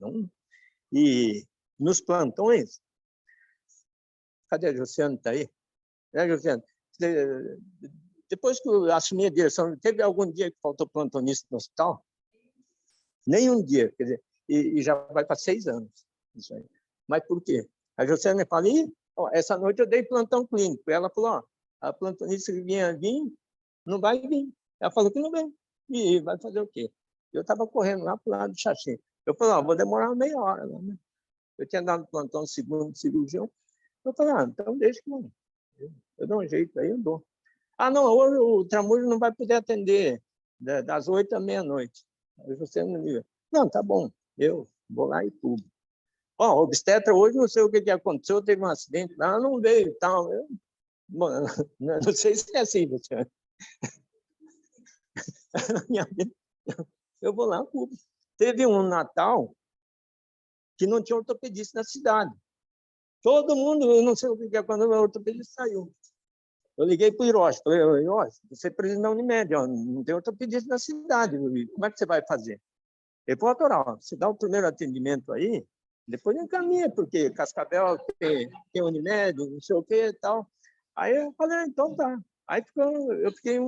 Não. E nos plantões, cadê a Josiane? Está aí? Josiane? Depois que eu assumi a direção, teve algum dia que faltou plantonista no hospital? Nenhum dia, quer dizer, e já vai para 6 anos. Isso aí. Mas por quê? A Josiane fala, essa noite eu dei plantão clínico. Ela falou, a plantonista que vinha vir, não vai vir. Ela falou que não vem. E vai fazer o quê? Eu estava correndo lá para o lado do Xaxim. Eu falei, vou demorar meia hora. Né? Eu tinha dado plantão segundo cirurgião. Eu falei, então deixa que eu dou um jeito aí, eu dou. Não, hoje o Tramujo não vai poder atender das 8 à meia-noite. Aí você não liga. Não, tá bom, eu vou lá e tudo. O obstetra hoje não sei o que aconteceu, teve um acidente lá, não veio e tal. Não sei se é assim, você. Eu vou lá, tudo. Teve um Natal que não tinha ortopedista na cidade. Todo mundo, eu não sei o que aconteceu, o ortopedista saiu. Eu liguei para o Hiroshi, falei, Hiroshi, você é presidente da Unimed, não tem ortopedista na cidade, como é que você vai fazer? Ele falou, doutor, você dá o primeiro atendimento aí, depois encaminha, porque Cascavel tem Unimed, não sei o que e tal. Aí eu falei, então tá. Aí eu fiquei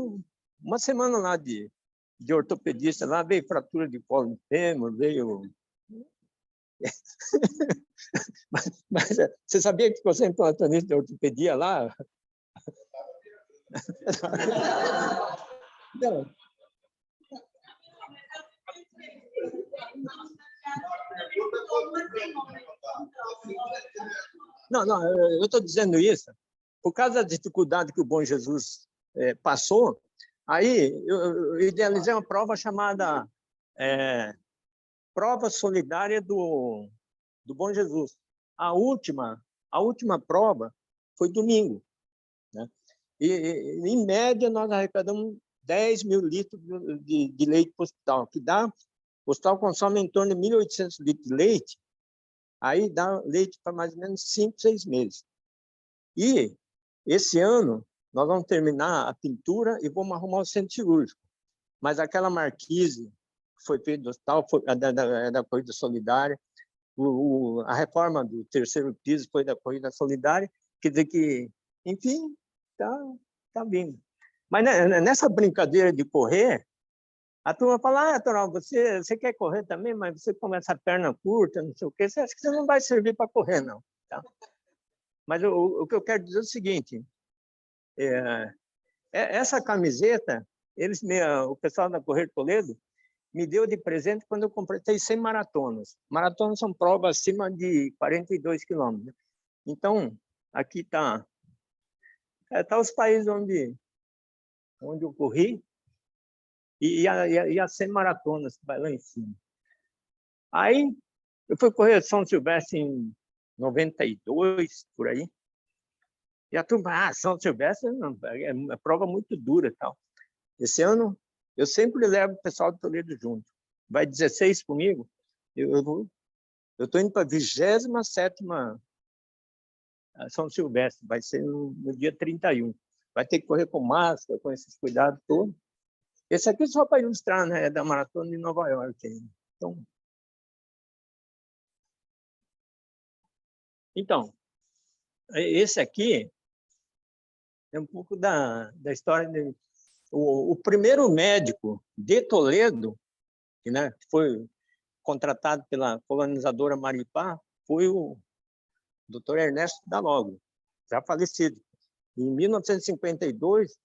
uma semana lá de ortopedista, lá veio fratura de colo de fêmur, veio... mas você sabia que você é plantonista de ortopedia lá? Não. Não, eu estou dizendo isso por causa da dificuldade que o Bom Jesus passou. Aí eu idealizei uma prova chamada Prova Solidária do Bom Jesus. A última A última prova foi domingo, né? E, em média, nós arrecadamos 10 mil litros de leite para o hospital, que dá, o hospital consome em torno de 1.800 litros de leite, aí dá leite para mais ou menos 5, 6 meses. E esse ano, nós vamos terminar a pintura e vamos arrumar o centro cirúrgico. Mas aquela marquise que foi feita do hospital, foi da Corrida Solidária, a reforma do terceiro piso foi da Corrida Solidária, quer dizer que, enfim, tá vindo. Mas nessa brincadeira de correr, a turma fala, Toral, você quer correr também, mas você com essa perna curta, não sei o quê, você acha que você não vai servir para correr, não. Tá? Mas o que eu quero dizer é o seguinte, essa camiseta, o pessoal da Correr Toledo me deu de presente quando eu completei 100 maratonas. Maratonas são provas acima de 42 quilômetros. Então, aqui está os países onde eu corri e as 100 maratonas que vai lá em cima. Aí, eu fui correr São Silvestre em 92, por aí. E a turma, São Silvestre é uma prova muito dura e tal. Esse ano, eu sempre levo o pessoal do Toledo junto. Vai 16 comigo, eu estou indo para a 27ª São Silvestre, vai ser no dia 31. Vai ter que correr com máscara, com esses cuidados todos. Esse aqui só para ilustrar, né? É da Maratona de Nova York. Então, esse aqui é um pouco da história dele. O primeiro médico de Toledo, né, que foi contratado pela colonizadora Maripá, foi o Dr. Ernesto Dalogro, já falecido. Em 1952,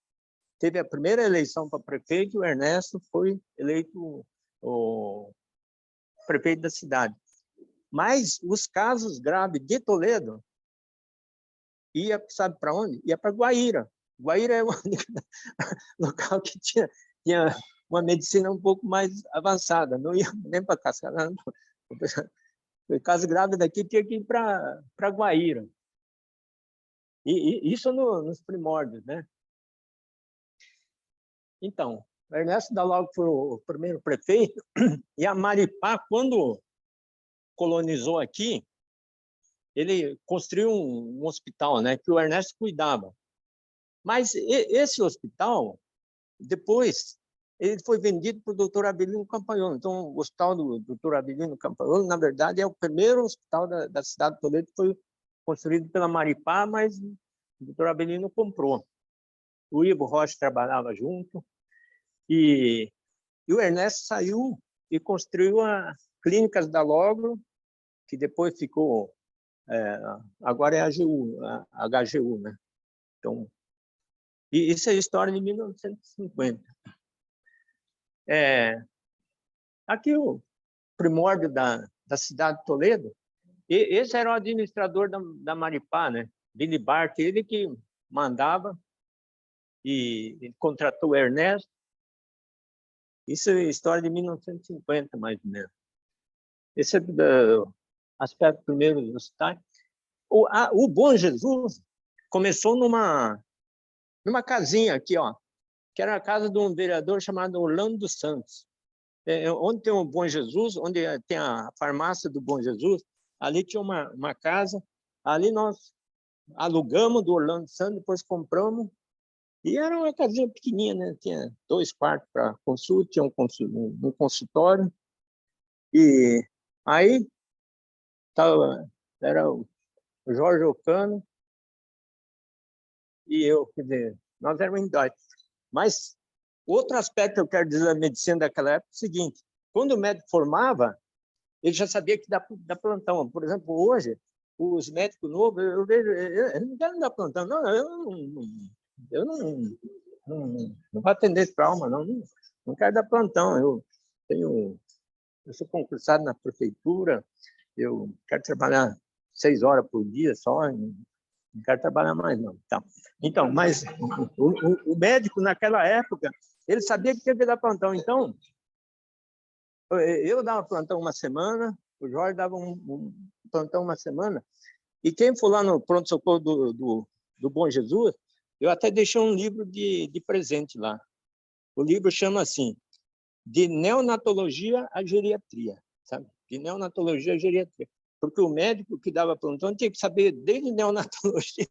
teve a primeira eleição para prefeito, e o Ernesto foi eleito o prefeito da cidade. Mas os casos graves de Toledo ia, sabe para onde? Ia para Guaíra. Guaíra é o local que tinha uma medicina um pouco mais avançada, não ia nem para Cascavel. O caso grave daqui tinha que ir para Guaíra. E isso nos primórdios, né? Então, o Ernesto Dalogro foi o primeiro prefeito, e a Maripá, quando colonizou aqui, ele construiu um hospital, né, que o Ernesto cuidava. Mas esse hospital, depois, ele foi vendido para o doutor Abelino Campagnolo. Então, o hospital do doutor Abelino Campagnolo, na verdade, é o primeiro hospital da cidade de Toledo que foi construído pela Maripá, mas o doutor Abelino comprou. O Ivo Rocha trabalhava junto, e o Ernesto saiu e construiu a Clínicas Dalogro, que depois ficou, agora é a HGU, né? Então, e isso é a história de 1950. Aqui o primórdio da cidade de Toledo, esse era o administrador da Maripá, né? Billy Bart, ele que mandava, e ele contratou o Ernesto. Isso é a história de 1950, mais ou menos. Esse é o aspecto primeiro do cidade. O Bom Jesus começou numa casinha aqui, ó, que era a casa de um vereador chamado Orlando dos Santos. Onde tem o Bom Jesus, onde tem a farmácia do Bom Jesus, ali tinha uma casa, ali nós alugamos do Orlando dos Santos, depois compramos, e era uma casinha pequenininha, né? Tinha 2 quartos para consulta, tinha um consultório, e aí era o Jorge Ocano e eu, quer dizer, nós éramos em 2. Mas outro aspecto que eu quero dizer da medicina daquela época é o seguinte: quando o médico formava, ele já sabia que dá plantão. Por exemplo, hoje, os médicos novos, eu vejo, eu não quero dar plantão, não, eu não vou atender trauma, não quero dar plantão. Eu sou concursado na prefeitura, eu quero trabalhar 6 horas por dia só, não quero trabalhar mais, não. Tá. Então, mas o médico, naquela época, ele sabia que tinha que dar plantão. Então, eu dava plantão uma semana, o Jorge dava um plantão uma semana, E quem for lá no pronto-socorro do Bom Jesus, eu até deixei um livro de presente lá. O livro chama assim, De Neonatologia à Geriatria, sabe? De neonatologia à geriatria. Porque o médico que dava plantão tinha que saber desde neonatologia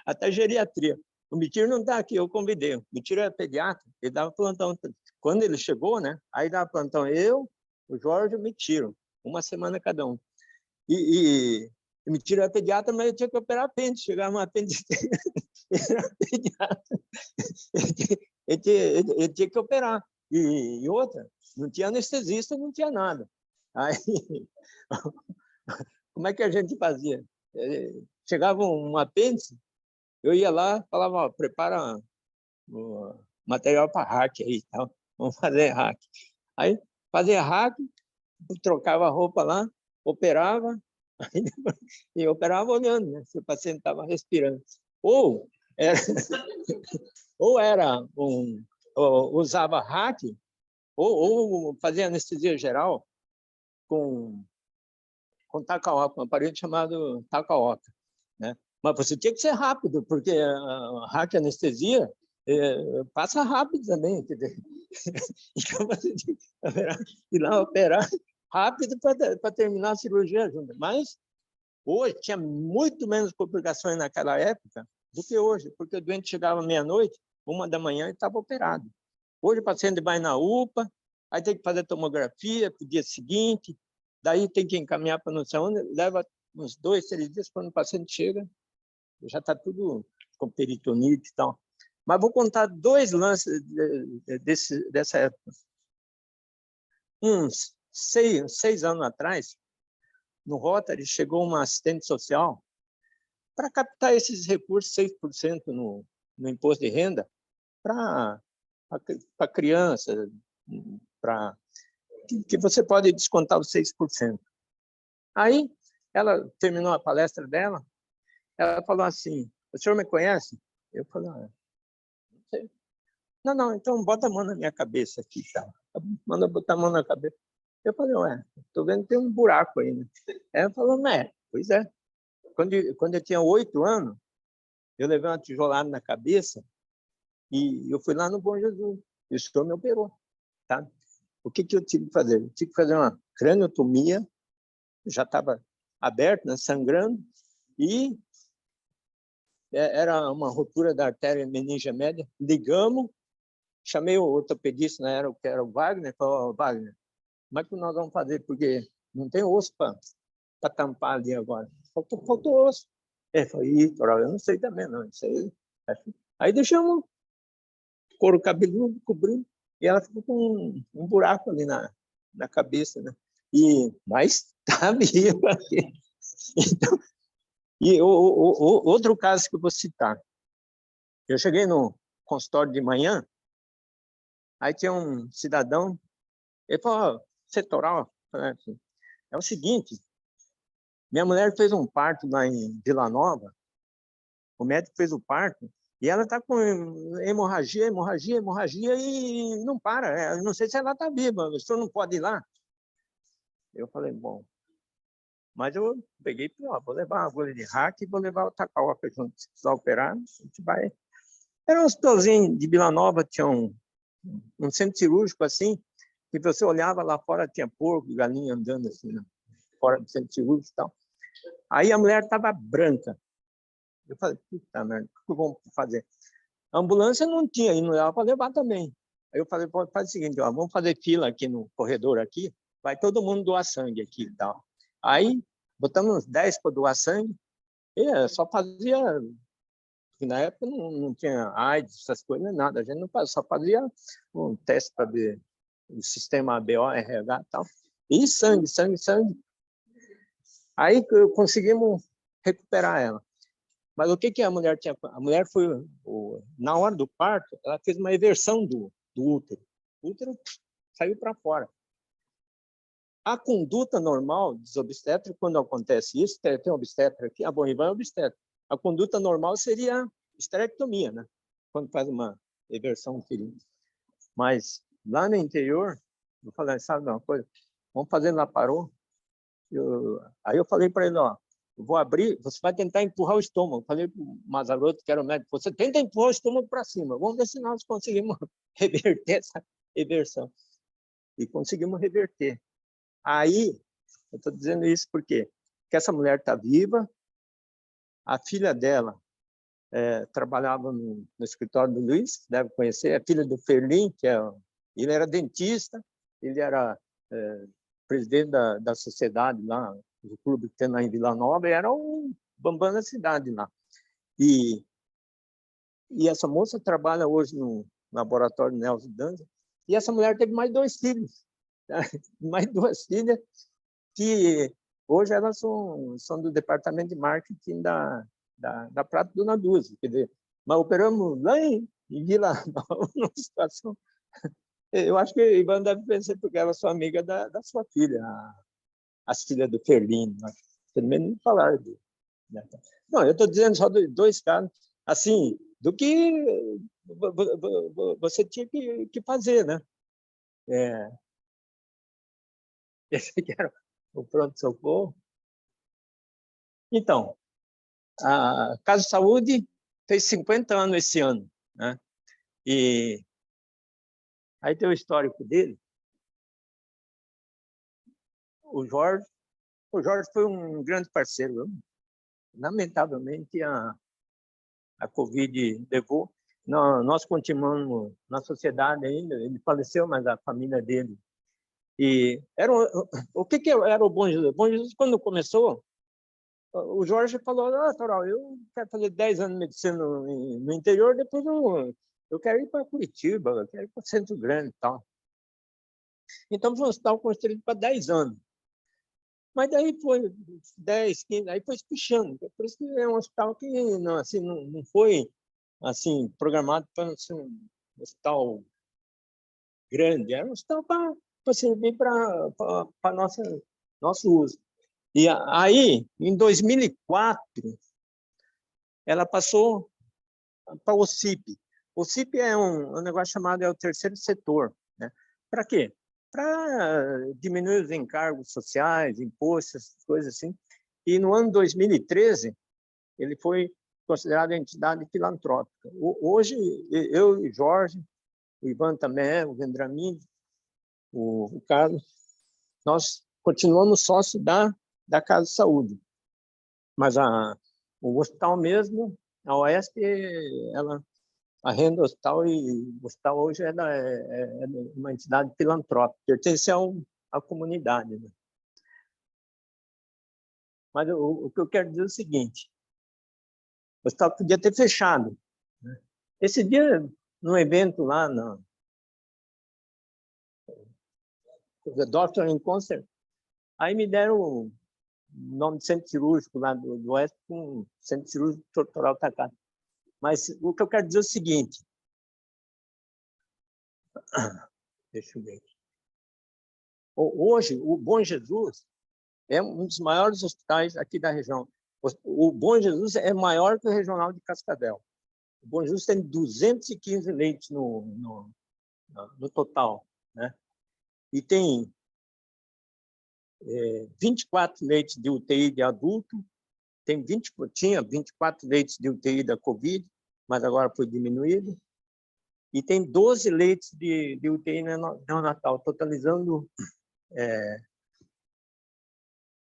até geriatria. O Mitiro não está aqui, eu convidei. O Mitiro é pediatra, ele dava plantão. Quando ele chegou, né? Aí dava plantão eu, o Jorge e o Mitiro, uma semana cada um. E o Mitiro era pediatra, mas eu tinha que operar apêndice, chegava um apêndice, ele era pediatra, ele tinha que operar. E outra, não tinha anestesista, não tinha nada. Aí, como é que a gente fazia? Chegava um apêndice, eu ia lá, falava, ó, prepara o material para hack aí, tá? Vamos fazer hack. Aí fazia hack, trocava a roupa lá, operava, e operava olhando, né? Se o paciente estava respirando. Ou era, ou era ou usava hack, ou fazia anestesia geral com taca-oca, um aparelho chamado taca-oca, né? Mas você tinha que ser rápido, porque a hack anestesia passa rápido também. Então você tinha que ir lá operar rápido para terminar a cirurgia junto. Mas hoje tinha muito menos complicações naquela época do que hoje, porque o doente chegava meia-noite, 1 da manhã, e estava operado. Hoje o paciente vai na UPA, aí tem que fazer tomografia para o dia seguinte, daí tem que encaminhar para não sei onde, leva uns 2, 3 dias, quando o paciente chega, já está tudo com peritonite e tal. Mas vou contar 2 lances dessa época. Uns 6 anos atrás, no Rotary, chegou uma assistente social para captar esses recursos, 6% no imposto de renda, para criança, que você pode descontar os 6%. Aí, ela terminou a palestra dela, ela falou assim, o senhor me conhece? Eu falei, não sei. Não, então bota a mão na minha cabeça aqui, tá? Manda botar a mão na cabeça. Eu falei, ué, tô vendo que tem um buraco aí, né? Ela falou, pois é. Quando eu tinha 8 anos, eu levei uma tijolada na cabeça e eu fui lá no Bom Jesus. E o senhor me operou, tá? O que eu tive que fazer? Eu tive que fazer uma craniotomia, já estava aberto, né, sangrando, e era uma ruptura da artéria meningia média. Ligamos, chamei o ortopedista, né, que era o Wagner, falou, Wagner, como é que nós vamos fazer? Porque não tem osso para tampar ali agora. Faltou osso. Ele falou, eu não sei também, não. Isso aí deixamos o couro cabeludo cobrindo, e ela ficou com um buraco ali na cabeça, né? Mas está viva aqui. Então, e outro caso que eu vou citar. Eu cheguei no consultório de manhã, aí tinha um cidadão, ele falou, setoral, é o seguinte, minha mulher fez um parto lá em Vila Nova, o médico fez o parto, e ela está com hemorragia, e não para. Não sei se ela está viva, o senhor não pode ir lá? Eu falei, bom, mas eu peguei, vou levar a agulha de hack e vou levar o taca-oca junto. Se precisar operar, a gente vai. Era um hospitalzinho de Vila Nova, tinha um centro cirúrgico assim, que você olhava lá fora, tinha porco, galinha andando assim, né? Fora do centro cirúrgico e tal. Aí a mulher estava branca. Eu falei, puta merda, o que vamos fazer? A ambulância não tinha, e não dava para levar também. Aí eu falei, faz o seguinte, ó, vamos fazer fila aqui no corredor aqui, vai todo mundo doar sangue aqui e tal. Aí botamos uns 10 para doar sangue, e só fazia, na época não tinha AIDS, essas coisas, nada, a gente não só fazia um teste para ver o sistema ABO, RH e tal. E sangue. Aí conseguimos recuperar ela. Mas o que a mulher tinha? A mulher foi, na hora do parto, ela fez uma eversão do útero. O útero saiu para fora. A conduta normal dos obstetras, quando acontece isso, tem um obstetra aqui, a Bom Ivan é obstetra. A conduta normal seria esterectomia, né? Quando faz uma eversão uterina. Mas lá no interior, eu falei, sabe uma coisa? Vamos fazer laparô. Aí eu falei para ele, ó, eu vou abrir, você vai tentar empurrar o estômago. Eu falei para o Mazzaroto, que era o médico, você tenta empurrar o estômago para cima, vamos ver se nós conseguimos reverter essa reversão. E conseguimos reverter. Aí, eu estou dizendo isso porque essa mulher está viva, a filha dela trabalhava no escritório do Luiz, deve conhecer, a filha do Ferlin, ele era dentista, ele era presidente da sociedade lá, do clube que tem lá em Vila Nova, e era um bambam da cidade lá. E essa moça trabalha hoje no laboratório Nelson Danza, e essa mulher teve mais 2 filhos, tá? Mais 2 filhas, que hoje elas são do departamento de marketing da Prato Dona Dulce, quer dizer, mas operamos lá em Vila Nova, numa situação... Eu acho que a Ivan deve pensar porque ela é sua amiga da sua filha, as filhas do Ferlin, pelo menos não falaram dele. Não, eu estou dizendo só 2 casos, assim, do que você tinha que fazer, né? Esse aqui era o pronto-socorro. Então, a Casa de Saúde fez 50 anos esse ano, né? E aí tem o histórico dele. O Jorge foi um grande parceiro. Lamentavelmente, a Covid levou. Nós continuamos na sociedade ainda. Ele faleceu, mas a família dele. E o que era o Bom Jesus? O Bom Jesus, quando começou, o Jorge falou, Toral, eu quero fazer 10 anos de medicina no interior, depois eu quero ir para Curitiba, eu quero ir para Centro Grande e tal. Então, foi um hospital construído para 10 anos. Mas daí foi 10, 15, aí foi espichando. Por isso que é um hospital que não, assim, não foi assim, programado para ser um hospital grande. Era um hospital para servir para nosso uso. E aí, em 2004, ela passou para o OCIP. O OCIP é um negócio chamado o terceiro setor. Né? Para quê? Para diminuir os encargos sociais, impostos, essas coisas assim. E no ano 2013, ele foi considerado entidade filantrópica. Hoje, eu e Jorge, o Ivan também, o Vendramin, o Carlos, nós continuamos sócios da Casa de Saúde. Mas o hospital mesmo, a OESP, ela arrenda o hospital, e o hospital hoje é uma entidade filantrópica, pertence à comunidade. Né? Mas o que eu quero dizer é o seguinte, o hospital podia ter fechado. Né? Esse dia, num evento lá, na Doctor in Concert, aí me deram o nome de centro cirúrgico lá do Oeste, com centro cirúrgico Toral Takata. Mas o que eu quero dizer é o seguinte, deixa eu ver aqui. Hoje, o Bom Jesus é um dos maiores hospitais aqui da região. O Bom Jesus é maior que o regional de Cascavel. O Bom Jesus tem 215 leitos no total, né? E tem 24 leitos de UTI de adulto, tinha 24 leitos de UTI da Covid, mas agora foi diminuído, e tem 12 leitos de UTI neonatal, totalizando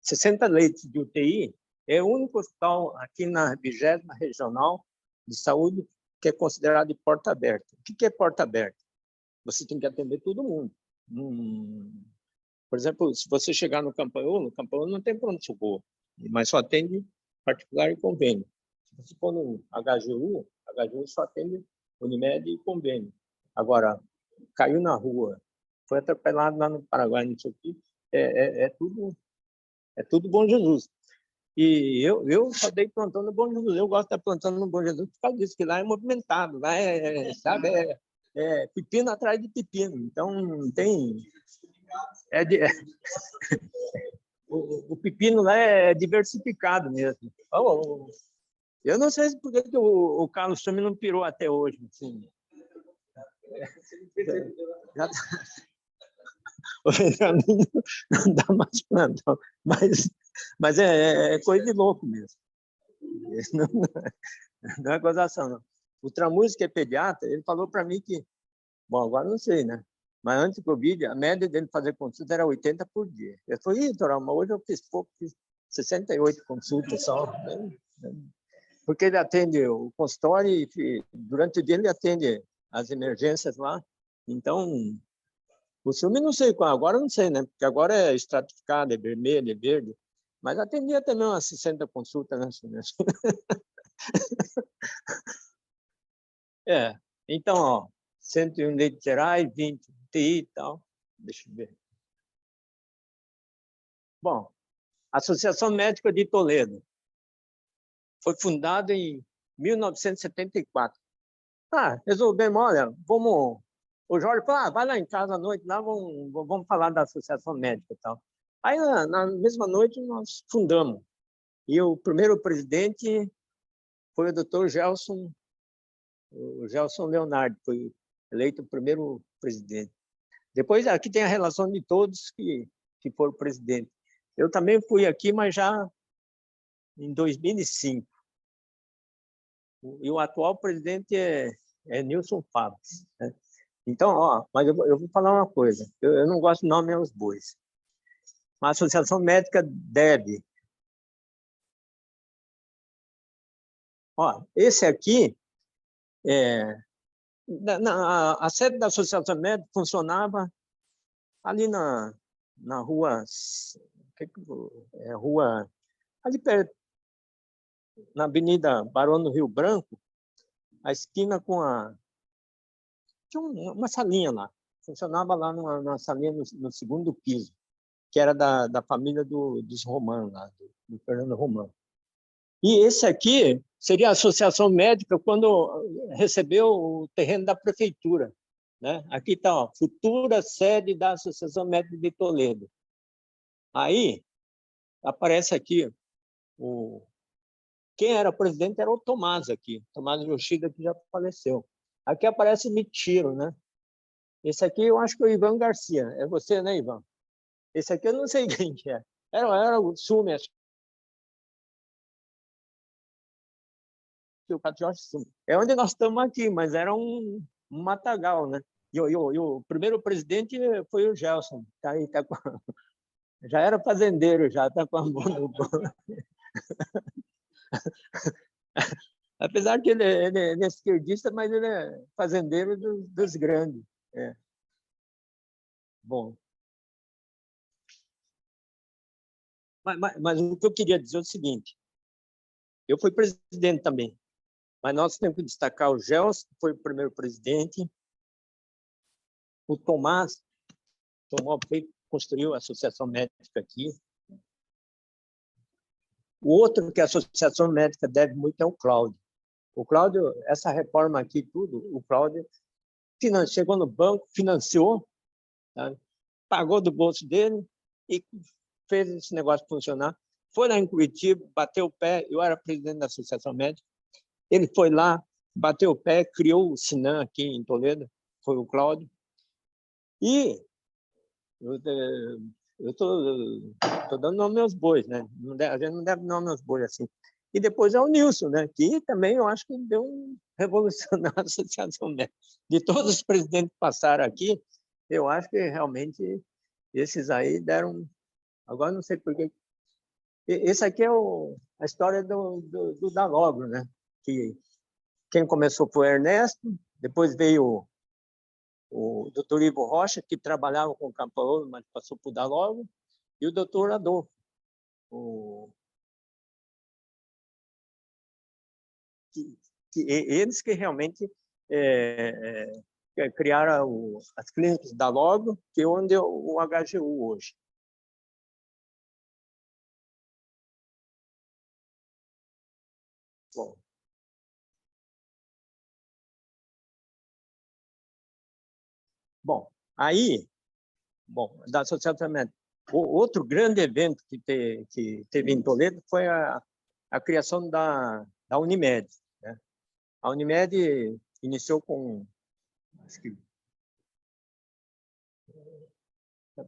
60 leitos de UTI. É o único hospital aqui na 20ª Regional de Saúde que é considerado de porta aberta. O que é porta aberta? Você tem que atender todo mundo. Por exemplo, se você chegar no Campanholo não tem pronto-socorro, mas só atende particular e convênio. Se você for no HGU só atende Unimed e convênio. Agora, caiu na rua, foi atropelado lá no Paraguai, não sei o que, é tudo Bom Jesus. E eu só dei plantão no Bom Jesus. Eu gosto de estar plantando no Bom Jesus por causa disso, que lá é movimentado, lá sabe, pepino atrás de pepino. Então, tem... o pepino lá é diversificado mesmo. Eu não sei por que o Carlos Chame não pirou até hoje. Assim. Para mim não dá mais plantão, mas é coisa de louco mesmo. Não é gozação, não. O Tramujas, que é pediatra, ele falou para mim que, bom, agora não sei, né? Mas antes do Covid, a média dele fazer consulta era 80 por dia. Eu falei, doutor, mas hoje eu fiz pouco, fiz 68 consultas só. Porque ele atende o consultório e durante o dia ele atende as emergências lá. Então, o ciúme não sei qual, agora não sei, né? Porque agora é estratificado, é vermelho, é verde. Mas atendia também umas 60 consultas, né? Então, ó, 101 leitos gerais, 20 UTI e tal. Deixa eu ver. Bom, a Associação Médica de Toledo foi fundada em 1974. Resolvemos, olha, vamos... O Jorge falou, vai lá em casa à noite, lá vamos falar da Associação Médica e tal. Aí, na mesma noite, nós fundamos. E o primeiro presidente foi o Dr. Gelson Leonardo, foi eleito o primeiro presidente. Depois, aqui tem a relação de todos que foram presidente. Eu também fui aqui, mas já em 2005. E o atual presidente é Nilson Fábio, né? Então, ó, mas eu vou falar uma coisa. Eu não gosto de nome aos bois. A Associação Médica deve... Ó, esse aqui, a sede da Associação Médica funcionava ali na rua... rua... Ali perto, na Avenida Barão do Rio Branco, a esquina com a... Tinha uma salinha lá. Funcionava lá numa salinha no segundo piso, que era da família dos Romano, lá, do Fernando Romano. E esse aqui seria a Associação Médica quando recebeu o terreno da prefeitura, né? Aqui está, ó, futura sede da Associação Médica de Toledo. Aí aparece aqui, quem era presidente era o Tomás aqui, Tomás Yoshida, que já faleceu. Aqui aparece Mitiro, né? Esse aqui eu acho que é o Ivan Garcia. É você, né, Ivan? Esse aqui eu não sei quem que é. Era o Sume, acho que o Jorge Sume. É onde nós estamos aqui, mas era um matagal, né? E o primeiro presidente foi o Gelson. Tá aí, já era fazendeiro, já está com a mão no bolso. Apesar que ele é esquerdista, mas ele é fazendeiro dos grandes. É. Bom. Mas o que eu queria dizer é o seguinte. Eu fui presidente também, mas nós temos que destacar o Gelson, que foi o primeiro presidente, o Tomás construiu a Associação Médica aqui. O outro que a Associação Médica deve muito é o Cláudio. O Cláudio, essa reforma aqui, tudo, o Cláudio chegou no banco, financiou, tá? Pagou do bolso dele e fez esse negócio funcionar. Foi lá em Curitiba, bateu o pé, eu era presidente da Associação Médica, ele foi lá, bateu o pé, criou o Sinan aqui em Toledo, foi o Cláudio. E eu estou dando nome aos bois, né? A gente não deve nome aos bois assim. E depois é o Nilson, né? Que também eu acho que deu um revolucionário a Associação Médica. De todos os presidentes que passaram aqui, eu acho que realmente esses aí deram... Agora não sei por quê. Esse aqui é a história do Dalogro, né? Que quem começou foi o Ernesto, depois veio o doutor Ivo Rocha, que trabalhava com o Campaolo, mas passou por Dalogro, e o doutor Adolfo. Eles que realmente criaram as clínicas Dalogro, que é onde é o HGU hoje. Bom, aí, da Associação Médica, outro grande evento que teve em Toledo foi a criação da Unimed, né? A Unimed iniciou com, acho que,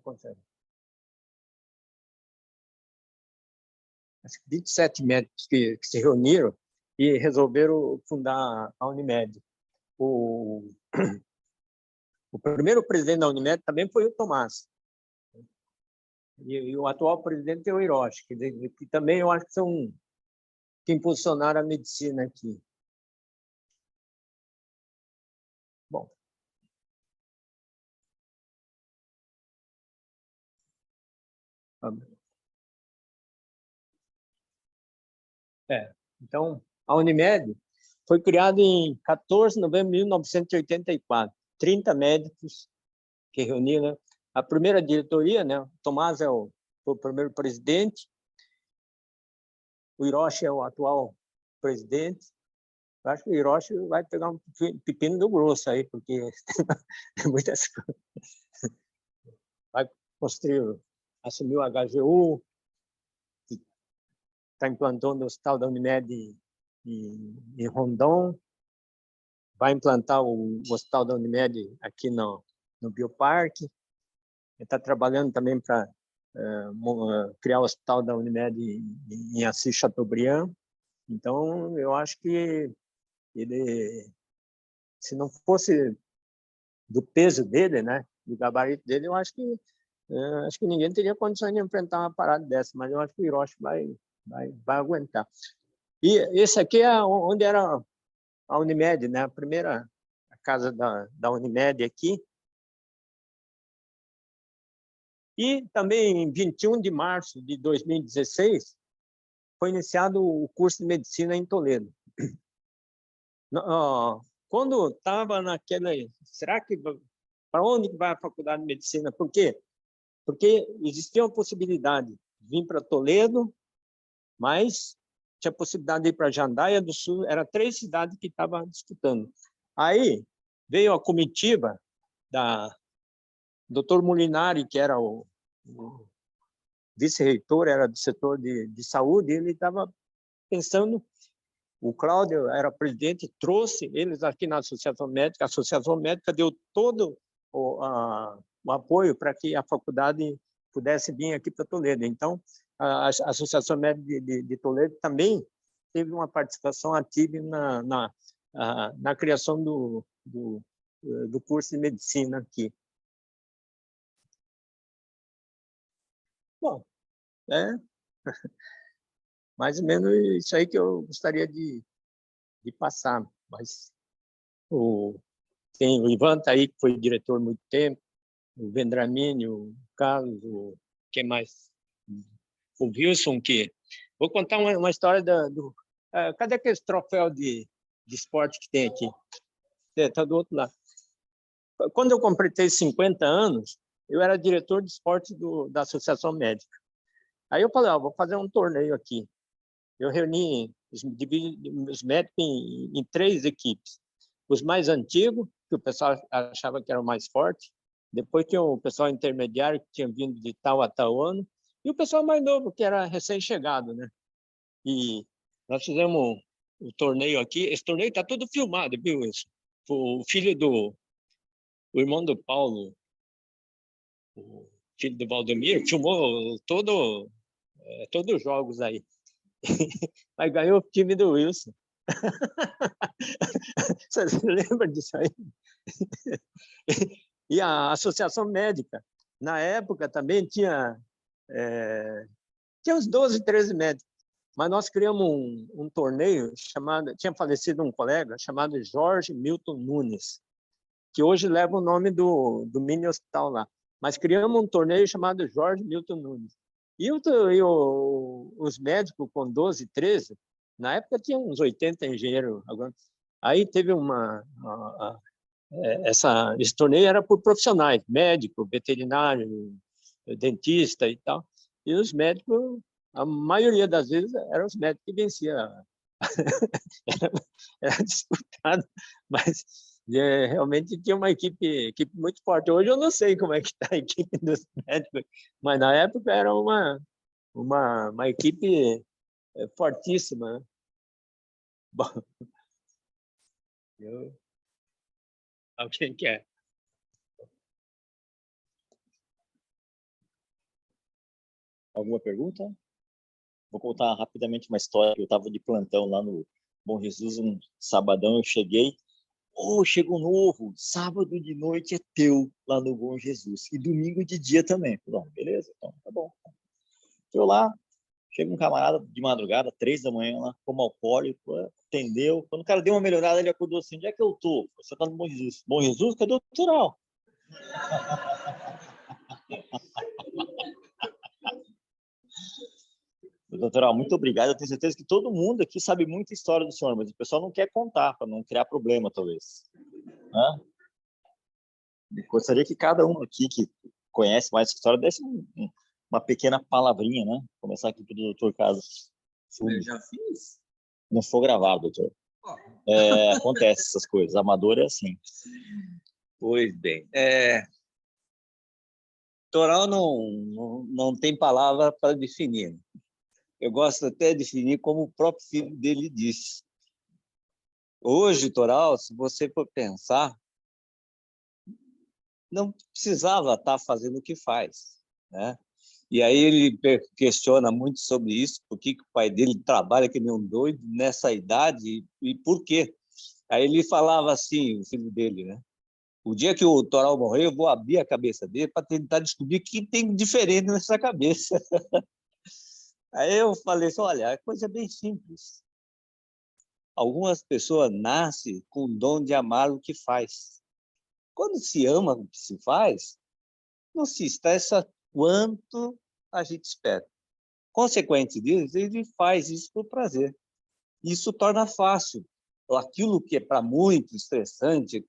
consegue. 27 médicos que se reuniram e resolveram fundar a Unimed. O primeiro presidente da Unimed também foi o Tomás. E o atual presidente é o Hiroshi, que também eu acho que são que impulsionaram a medicina aqui. Bom. Então, a Unimed foi criada em 14 de novembro de 1984. 30 médicos que reuniram, né? A primeira diretoria, né? O Tomás foi o primeiro presidente, o Hiroshi é o atual presidente. Eu acho que o Hiroshi vai pegar um pepino do grosso aí, porque tem muitas coisas. Vai construir, assumiu a HGU, está implantando o Hospital da Unimed em Rondon, vai implantar o Hospital da Unimed aqui no Bioparque, está trabalhando também para criar o Hospital da Unimed em Assis Chateaubriand. Então, eu acho que ele, se não fosse do peso dele, né, do gabarito dele, eu acho que ninguém teria condições de enfrentar uma parada dessa, mas eu acho que o Hiroshi vai aguentar. E esse aqui é onde era a Unimed, né, a primeira casa da Unimed aqui. E também em 21 de março de 2016 foi iniciado o curso de medicina em Toledo. Quando estava naquele, será que para onde vai a faculdade de medicina? Por quê? Porque existia uma possibilidade de vir para Toledo, mas tinha possibilidade de ir para Jandaia do Sul, eram 3 cidades que estavam disputando. Aí veio a comitiva da Dr. Molinari, que era o vice-reitor, era do setor de saúde, ele estava pensando, o Cláudio era presidente, trouxe eles aqui na Associação Médica, a Associação Médica deu todo o apoio para que a faculdade pudesse vir aqui para Toledo. Então, a Associação Médica de Toledo também teve uma participação ativa na criação do curso de medicina aqui. Bom, mais ou menos isso aí que eu gostaria de passar. Mas tem o Ivan tá aí, que foi diretor há muito tempo, o Vendramini, o Carlos, quem mais? O Wilson, que... Vou contar uma história cadê aquele troféu de esporte que tem aqui? Está do outro lado. Quando eu completei 50 anos, eu era diretor de esporte da Associação Médica. Aí eu falei, vou fazer um torneio aqui. Eu reuni os médicos em 3 equipes. Os mais antigos, que o pessoal achava que eram mais fortes. Depois tinha o pessoal intermediário, que tinha vindo de tal a tal ano. E o pessoal mais novo, que era recém-chegado, né? E nós fizemos o torneio aqui. Esse torneio está todo filmado, viu isso? O filho o irmão do Paulo, o filho do Valdemir, filmou todos os jogos aí. Mas ganhou o time do Wilson. Você lembra disso aí? E a Associação Médica, na época, também tinha uns 12, 13 médicos. Mas nós criamos um torneio chamado... Tinha falecido um colega chamado Jorge Milton Nunes, que hoje leva o nome do mini hospital lá. Mas criamos um torneio chamado Jorge Milton Nunes. E os médicos com 12, 13, na época tinha uns 80 engenheiros. Aí teve esse torneio era por profissionais, médico, veterinário, dentista e tal. E os médicos, a maioria das vezes, eram os médicos que venciam. Era disputado, mas realmente tinha uma equipe muito forte. Hoje eu não sei como é que está a equipe dos médicos, mas na época era uma equipe fortíssima. Bom, alguém quer? Alguma pergunta? Vou contar rapidamente uma história. Eu estava de plantão lá no Bom Jesus, um sabadão eu cheguei. Chegou novo, sábado de noite é teu lá no Bom Jesus. E domingo de dia também. Falei, beleza, então tá bom. Fui lá, chega um camarada de madrugada, 3 da manhã, lá, como alcoólico, atendeu. Quando o cara deu uma melhorada, ele acordou assim, onde é que eu tô? Você tá no Bom Jesus. Bom Jesus, cadê o doutoral? Doutoral, muito obrigado. Eu tenho certeza que todo mundo aqui sabe muita história do senhor, mas o pessoal não quer contar, para não criar problema, talvez. Né? Gostaria que cada um aqui que conhece mais essa história desse uma pequena palavrinha, né? Começar aqui pelo doutor Carlos. Eu já fiz. Não for gravado, doutor. Acontece essas coisas. Amador é assim. Pois bem. Toral não tem palavra para definir. Eu gosto até de definir como o próprio filho dele disse. Hoje, Toral, se você for pensar, não precisava estar fazendo o que faz, né? E aí ele questiona muito sobre isso, por que o pai dele trabalha que nem um doido nessa idade e por quê. Aí ele falava assim, o filho dele, né? O dia que o Toral morrer, eu vou abrir a cabeça dele para tentar descobrir o que tem diferente nessa cabeça. Aí eu falei assim, olha, a coisa é bem simples. Algumas pessoas nascem com o dom de amar o que faz. Quando se ama o que se faz, não se estressa quanto a gente espera. Consequente disso, ele faz isso por prazer. Isso torna fácil. Aquilo que é para muito estressante,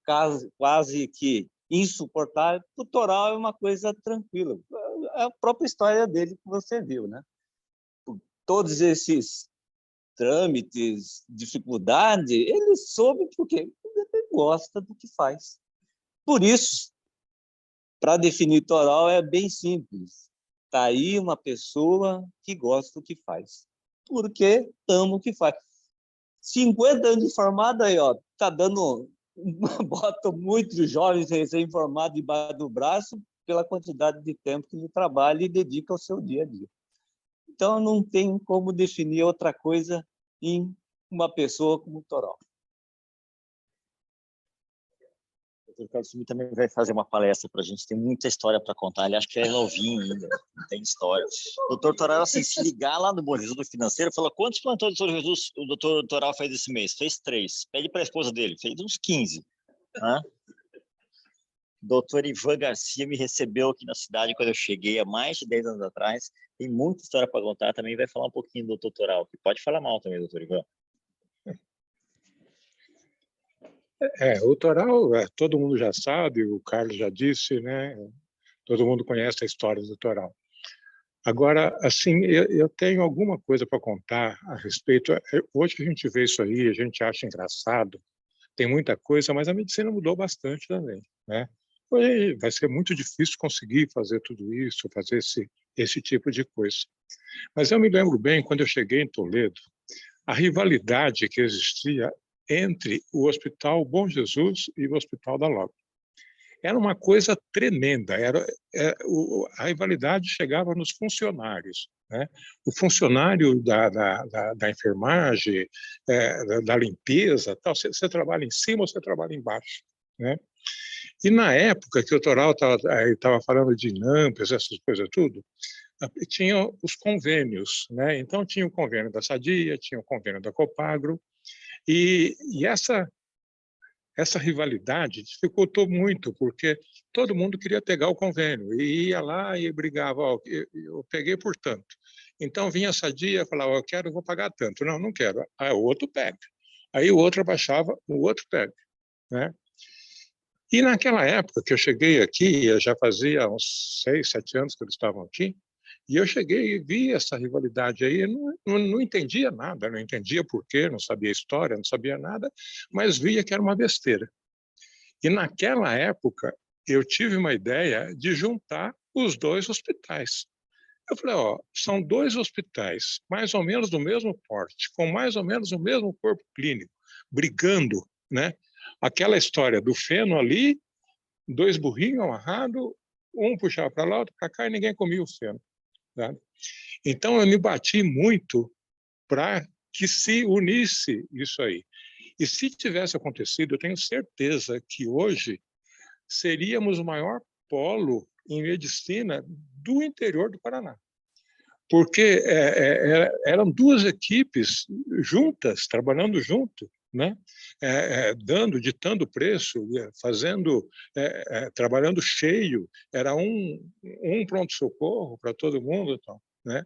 quase que insuportável, o Toral é uma coisa tranquila. É a própria história dele que você viu, né? Todos esses trâmites, dificuldade, ele soube porque ele gosta do que faz. Por isso, para definir Toral é bem simples. Está aí uma pessoa que gosta do que faz, porque ama o que faz. 50 anos de formado aí, ó, tá dando, bota muitos jovens recém-formados debaixo do braço pela quantidade de tempo que ele trabalha e dedica ao seu dia a dia. Então, não tem como definir outra coisa em uma pessoa como o Toral. O doutor Carlos Sumi também vai fazer uma palestra para a gente, tem muita história para contar. Ele acha que é novinho ainda, não tem história. O doutor Toral, assim, se ligar lá no Bom Jesus do Financeiro, falou, quantos plantões do doutor Jesus o doutor Toral fez esse mês? Fez 3. Pede para a esposa dele, fez uns 15. Né? Doutor Ivan Garcia me recebeu aqui na cidade quando eu cheguei há mais de 10 anos atrás. Tem muita história para contar. Também vai falar um pouquinho do doutor Toral, que pode falar mal também, doutor Ivan. O Toral, todo mundo já sabe, o Carlos já disse, né? Todo mundo conhece a história do Toral. Agora, assim, eu tenho alguma coisa para contar a respeito. Hoje a gente vê isso aí, a gente acha engraçado, tem muita coisa, mas a medicina mudou bastante também, né? Hoje vai ser muito difícil conseguir fazer tudo isso, fazer esse tipo de coisa. Mas eu me lembro bem, quando eu cheguei em Toledo, a rivalidade que existia entre o Hospital Bom Jesus e o Hospital da Logos. Era uma coisa tremenda, a rivalidade chegava nos funcionários, né? O funcionário da enfermagem, da limpeza, tal, você trabalha em cima ou você trabalha embaixo, né? E na época que o Toral estava falando de INAMPES, essas coisas tudo, tinha os convênios, né? Então tinha o convênio da Sadia, tinha o convênio da Copagro, e essa rivalidade dificultou muito, porque todo mundo queria pegar o convênio, e ia lá e brigava, eu peguei por tanto. Então vinha a Sadia e falava, eu vou pagar tanto. Não, não quero. Aí o outro pega. Aí o outro abaixava, o outro pega, né? E naquela época que eu cheguei aqui, eu já fazia uns 6, 7 anos que eles estavam aqui, e eu cheguei e vi essa rivalidade aí, não entendia nada, não entendia por quê, não sabia história, não sabia nada, mas via que era uma besteira. E naquela época, eu tive uma ideia de juntar os dois hospitais. Eu falei, são 2 hospitais, mais ou menos do mesmo porte, com mais ou menos o mesmo corpo clínico, brigando, né? Aquela história do feno ali, 2 burrinhos amarrados, um puxava para lá, outro para cá, e ninguém comia o feno. Tá? Então, eu me bati muito para que se unisse isso aí. E se tivesse acontecido, eu tenho certeza que hoje seríamos o maior polo em medicina do interior do Paraná. Porque eram duas equipes juntas, trabalhando junto, né? Ditando preço, fazendo, trabalhando cheio. Era um pronto-socorro para todo mundo. Então, né?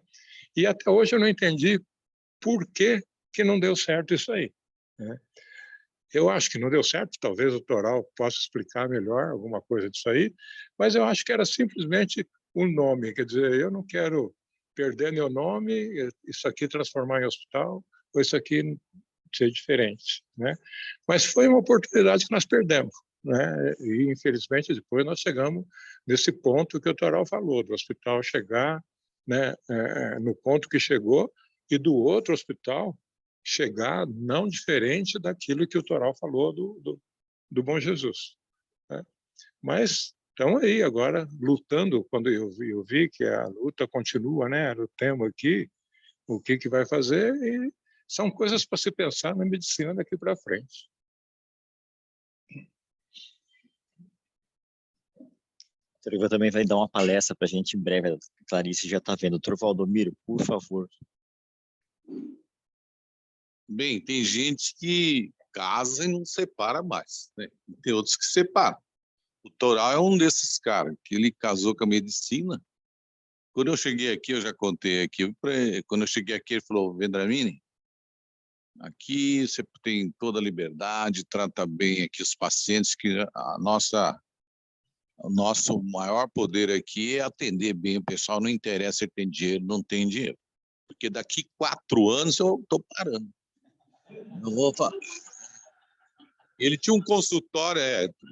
E até hoje eu não entendi por que não deu certo isso aí, né? Eu acho que não deu certo, talvez o Toral possa explicar melhor alguma coisa disso aí, mas eu acho que era simplesmente o nome, quer dizer, eu não quero perder meu nome, isso aqui transformar em hospital, ou isso aqui ser diferente, né? Mas foi uma oportunidade que nós perdemos, né? E infelizmente depois nós chegamos nesse ponto que o Toral falou, do hospital chegar, né, no ponto que chegou, e do outro hospital chegar não diferente daquilo que o Toral falou do Bom Jesus, né? Mas estamos aí agora lutando. Quando eu vi que a luta continua, né? Era o tema aqui, o que vai fazer, e são coisas para se pensar na medicina daqui para frente. O Dr. Ivan também vai dar uma palestra para a gente em breve. A Clarice já está vendo. Dr. Valdomiro, por favor. Bem, tem gente que casa e não separa mais, né? Tem outros que separam. O Toral é um desses caras, que ele casou com a medicina. Quando eu cheguei aqui, eu já contei aqui, quando eu cheguei aqui, ele falou: Vendramini, aqui você tem toda a liberdade, trata bem aqui os pacientes, que o nosso maior poder aqui é atender bem o pessoal, não interessa se tem dinheiro, não tem dinheiro. Porque daqui 4 anos eu estou parando. Não vou falar. Ele tinha um consultório,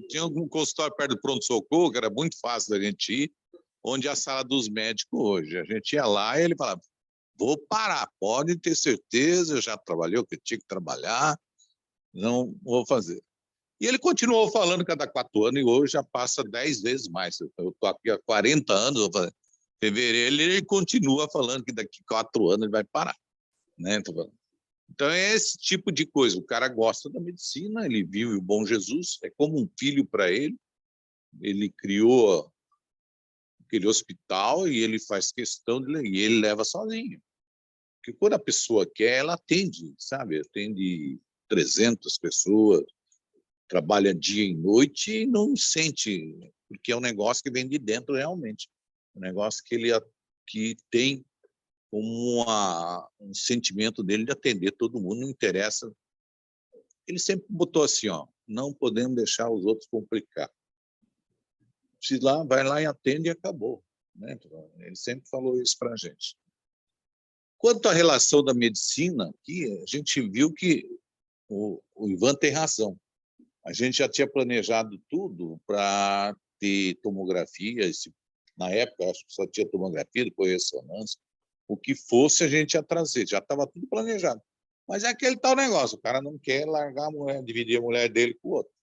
tinha um consultório perto do pronto-socorro, que era muito fácil da gente ir, onde é a sala dos médicos hoje. A gente ia lá e ele falava: vou parar, pode ter certeza, eu já trabalhei o que tinha que trabalhar, não vou fazer. E ele continuou falando cada 4 anos, e hoje já passa 10 vezes mais. Eu estou aqui há 40 anos, vou fazer fevereiro, ele continua falando que daqui 4 anos ele vai parar, né? Então é esse tipo de coisa. O cara gosta da medicina, ele viu o Bom Jesus, é como um filho para ele. Ele criou aquele hospital e ele faz questão e ele leva sozinho. Porque quando a pessoa quer, ela atende, sabe? Atende 300 pessoas, trabalha dia e noite e não sente, porque é um negócio que vem de dentro realmente. Um negócio que ele que tem como um sentimento dele de atender todo mundo, não interessa. Ele sempre botou assim, ó, não podemos deixar os outros complicar. Se lá, vai lá e atende e acabou, né? Ele sempre falou isso para a gente. Quanto à relação da medicina, aqui, a gente viu que o Ivan tem razão. A gente já tinha planejado tudo para ter tomografia. Na época, acho que só tinha tomografia, depois ressonância. O que fosse, a gente ia trazer. Já estava tudo planejado. Mas é aquele tal negócio. O cara não quer largar a mulher, dividir a mulher dele com o outro.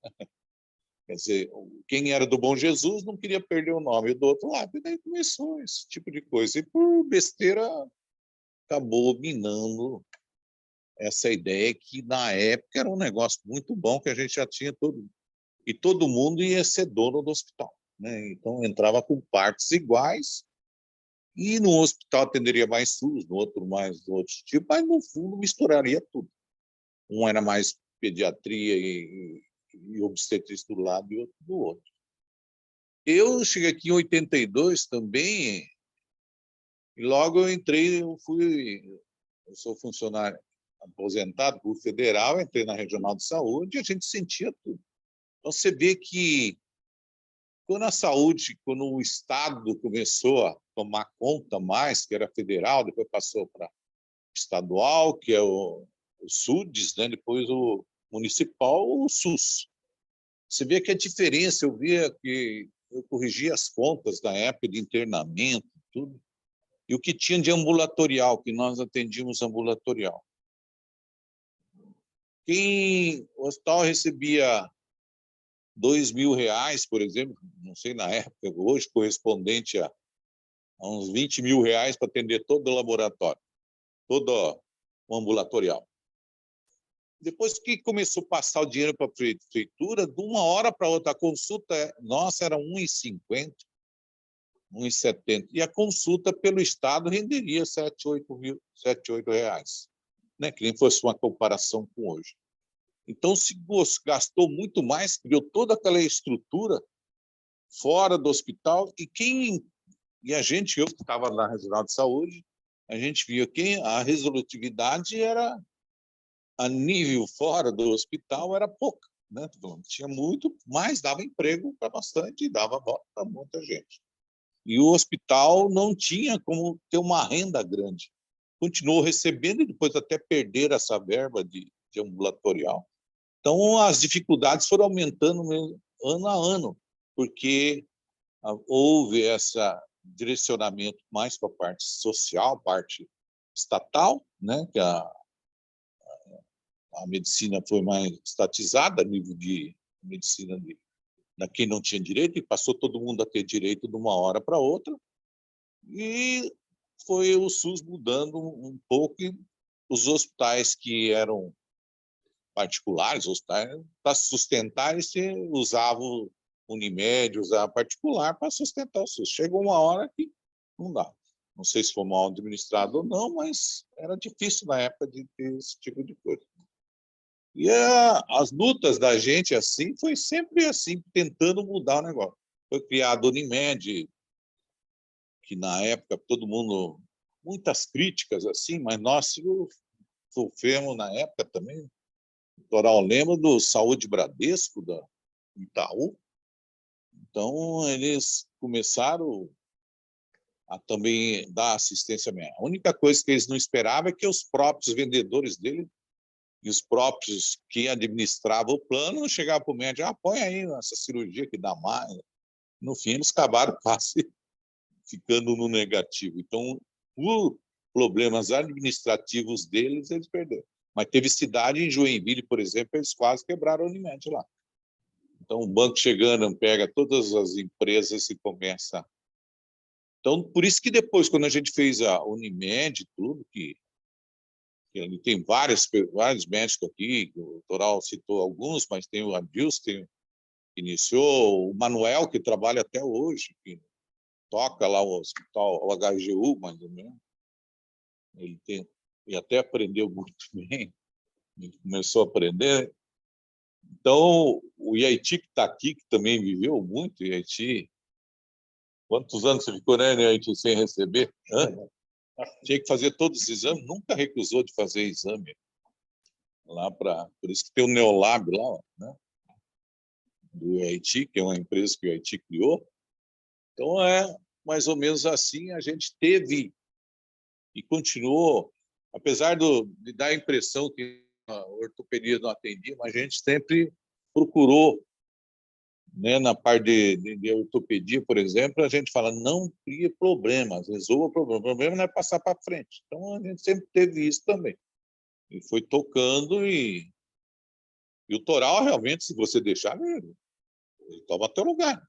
Quer dizer, quem era do Bom Jesus não queria perder o nome do outro lado. E daí começou esse tipo de coisa. E por besteira, acabou minando essa ideia que, na época, era um negócio muito bom, que a gente já tinha todo. E todo mundo ia ser dono do hospital, né? Então, entrava com partes iguais, e no hospital atenderia mais SUS, no outro mais do outro tipo, mas, no fundo, misturaria tudo. Um era mais pediatria e obstetrícia do lado e outro do outro. Eu cheguei aqui em 82 também, e logo eu entrei, eu sou funcionário aposentado por federal, entrei na Regional de Saúde e a gente sentia tudo. Então, você vê que quando a saúde, quando o Estado começou a tomar conta mais, que era federal, depois passou para estadual, que é o SUDES, né? Depois o municipal, o SUS. Você vê que a diferença, eu via que eu corrigia as contas da época de internamento, tudo, e o que tinha de ambulatorial, que nós atendíamos ambulatorial. O hospital recebia R$2.000, por exemplo, não sei na época, hoje, correspondente a uns 20 mil reais para atender todo o laboratório, todo o ambulatorial. Depois que começou a passar o dinheiro para a prefeitura, de uma hora para outra, a consulta nossa era R$ 1,50, R$ 1,70. E a consulta pelo Estado renderia R$ 7, 8 reais, né? Que nem fosse uma comparação com hoje. Então, se gastou muito mais, criou toda aquela estrutura fora do hospital, e a gente, eu que estava na Regional de Saúde, a gente via que a resolutividade era, a nível fora do hospital, era pouca, né? Tinha muito, mas dava emprego para bastante e dava voto para muita gente. E o hospital não tinha como ter uma renda grande. Continuou recebendo e depois até perder essa verba de ambulatorial. Então, as dificuldades foram aumentando ano a ano, porque houve esse direcionamento mais para a parte social, parte estatal, né? Que a medicina foi mais estatizada, a nível de medicina de quem não tinha direito, e passou todo mundo a ter direito de uma hora para outra, e foi o SUS mudando um pouco, e os hospitais que eram particulares, hospitais, para sustentar, eles usavam Unimed, usavam particular para sustentar o SUS. Chegou uma hora que não dá. Não sei se foi mal administrado ou não, mas era difícil na época de ter esse tipo de coisa. E as lutas da gente assim foi sempre assim, tentando mudar o negócio. Foi criado o Unimed, que na época todo mundo, muitas críticas assim, mas nós sofremos na época também. Doutor, lembra do Saúde Bradesco, da Itaú? Então, eles começaram a também dar assistência médica. A única coisa que eles não esperavam é que os próprios vendedores dele e os próprios que administravam o plano chegavam para o médico, põe aí essa cirurgia que dá mais. No fim, eles acabaram quase ficando no negativo. Então, por problemas administrativos deles, eles perderam. Mas teve cidade em Joinville, por exemplo, eles quase quebraram a Unimed lá. Então, o banco chegando, pega todas as empresas e começa. Então, por isso que depois, quando a gente fez a Unimed, tudo, que ele tem vários médicos aqui, o Toral citou alguns, mas tem o Adilson, que iniciou, o Manuel, que trabalha até hoje, que toca lá o hospital, o HGU, mais ou menos. Ele tem, e até aprendeu muito bem, ele começou a aprender. Então, o Iaiti, que está aqui, que também viveu muito, Iaiti, quantos anos você ficou, né, Iaiti, sem receber? Tinha que fazer todos os exames, nunca recusou de fazer exame. Lá por isso que tem o Neolab lá, né, do Iaiti, que é uma empresa que o Iaiti criou. Então, é mais ou menos assim, a gente teve e continuou, apesar de dar a impressão que a ortopedia não atendia, mas a gente sempre procurou, né, na parte de ortopedia, por exemplo, a gente fala, não cria problemas, resolva o problema. O problema não é passar para frente. Então, a gente sempre teve isso também. E foi tocando, e o Toral, realmente, se você deixar, ele toma teu lugar.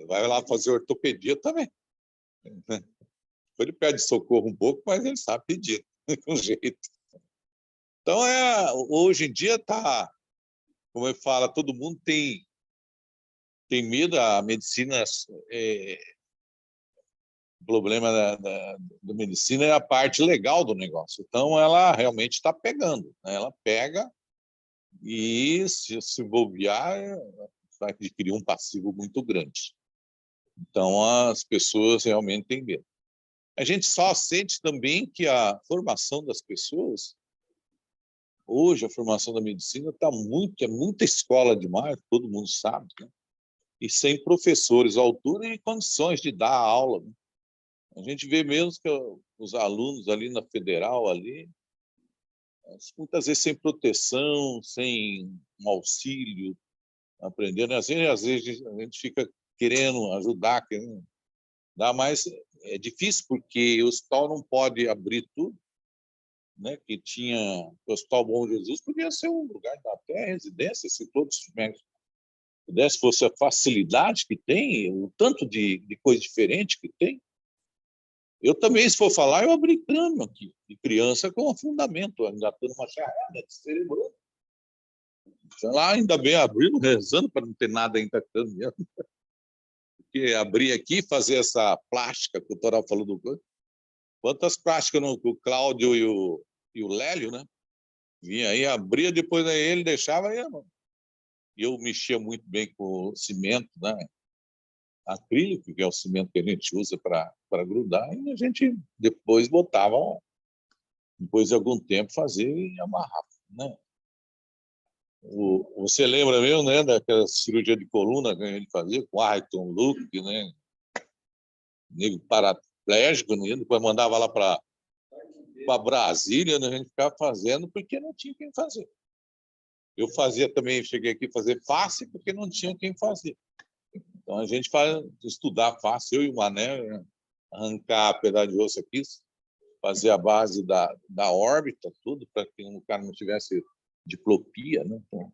Vai lá fazer ortopedia também. Ele pede socorro um pouco, mas ele sabe pedir, com jeito. Então, hoje em dia está, como eu falo, todo mundo tem medo, a medicina, o problema da medicina é a parte legal do negócio. Então, ela realmente está pegando, né? Ela pega e, se bobear, vai adquirir um passivo muito grande. Então, as pessoas realmente têm medo. A gente só sente também que a formação das pessoas, hoje a formação da medicina está é muita escola demais, todo mundo sabe, né? E sem professores à altura e condições de dar aula, né? A gente vê mesmo que os alunos ali na Federal, ali, muitas vezes sem proteção, sem um auxílio, aprendendo. Às vezes a gente fica querendo ajudar, querendo dar, mas é difícil porque o hospital não pode abrir tudo, né? Que tinha o Hospital Bom Jesus, podia ser um lugar da até residência, se todos os médicos Se fosse a facilidade que tem, o tanto de coisa diferente que tem. Eu também, se for falar, eu abri crânio aqui, de criança com fundamento, engatando uma charrada de cerebro. Sei lá, ainda bem abrindo, rezando para não ter nada ainda caminhando. Porque abrir aqui, fazer essa plástica que o Toral falou do coisa. Quantas plásticas o Cláudio e o Lélio, né? Vinha aí, abria, depois aí ele deixava aí. E eu mexia muito bem com o cimento, né? Acrílico, que é o cimento que a gente usa para grudar, e a gente depois botava, depois de algum tempo, fazer e amarrar, né? Você lembra mesmo, né, daquela cirurgia de coluna que a gente fazia com Ayrton Luke, né? Negro paraplégico, né? Depois mandava lá para Brasília, né? A gente ficava fazendo porque não tinha quem fazer. Eu fazia também, cheguei aqui a fazer face porque não tinha quem fazer. Então a gente estudar face, eu e o Mané, arrancar pedaço de osso aqui, fazer a base da órbita, tudo, para que o cara não tivesse diplopia, né? Então,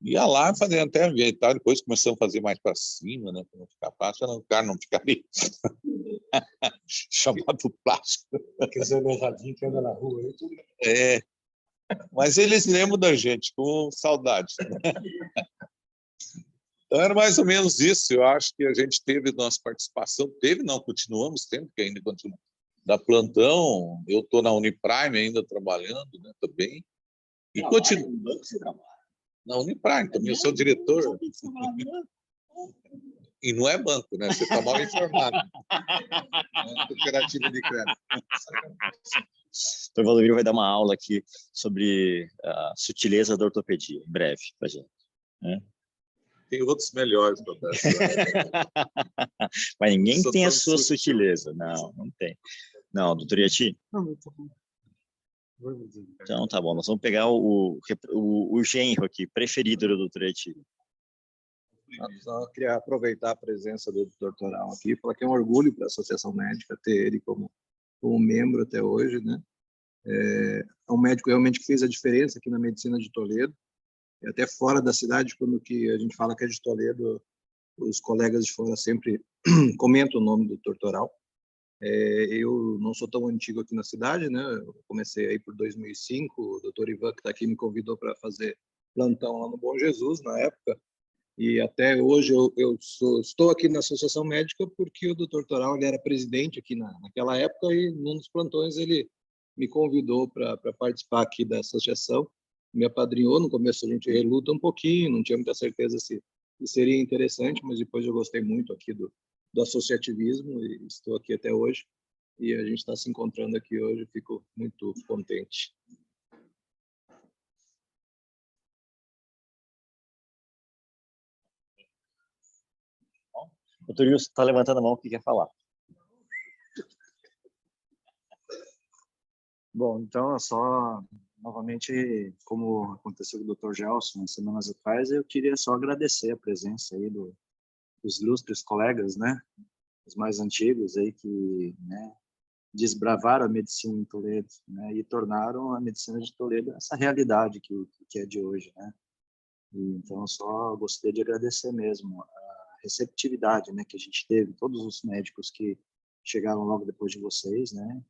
ia lá fazendo até ajeitar, depois começamos a fazer mais para cima, né? Para não ficar fácil, o cara não ficar ali chamado plástico. Quer dizer, mesadinho que anda na rua aí, tudo. É, mas eles lembram da gente com saudade. Então era mais ou menos isso. Eu acho que a gente teve nossa participação, continuamos tendo, que ainda continua. Da plantão, eu estou na Uniprime ainda trabalhando, né, também. E continuo. Na Uniprime também, eu sou diretor. E não é banco, né? Você está mal informado. É cooperativa de crédito. O Dr. Valdomiro vai dar uma aula aqui sobre a sutileza da ortopedia, em breve, para a gente. Né? Tem outros melhores para dar. Mas ninguém tem a sua sutileza. Não, não tem. Não, doutor Iati? Não, tá bom. Então, tá bom. Nós vamos pegar o genro aqui, preferido do doutor Iati. Só queria aproveitar a presença do Dr. Toral aqui e falar que é um orgulho para a Associação Médica ter ele como membro até hoje, né? É um médico realmente que fez a diferença aqui na medicina de Toledo, e até fora da cidade, quando que a gente fala que é de Toledo, os colegas de fora sempre comentam o nome do Dr. Toral. Eu não sou tão antigo aqui na cidade, né? Eu comecei aí por 2005, o Dr. Ivan, que está aqui, me convidou para fazer plantão lá no Bom Jesus, na época, e até hoje estou aqui na Associação Médica porque o Dr. Toral ele era presidente aqui naquela época e num dos plantões ele me convidou para participar aqui da associação, me apadrinhou. No começo a gente reluta um pouquinho, não tinha muita certeza se seria interessante, mas depois eu gostei muito aqui do associativismo e estou aqui até hoje. E a gente está se encontrando aqui hoje, fico muito contente. Doutor Wilson está levantando a mão, o que quer falar? Bom, então, só novamente, como aconteceu com o Dr. Gelson semanas atrás, eu queria só agradecer a presença aí dos ilustres colegas, né, os mais antigos aí que, né, desbravaram a medicina em Toledo, né, e tornaram a medicina de Toledo essa realidade que é de hoje, né. E, então, só gostaria de agradecer mesmo a receptividade, né, que a gente teve, todos os médicos que chegaram logo depois de vocês, né,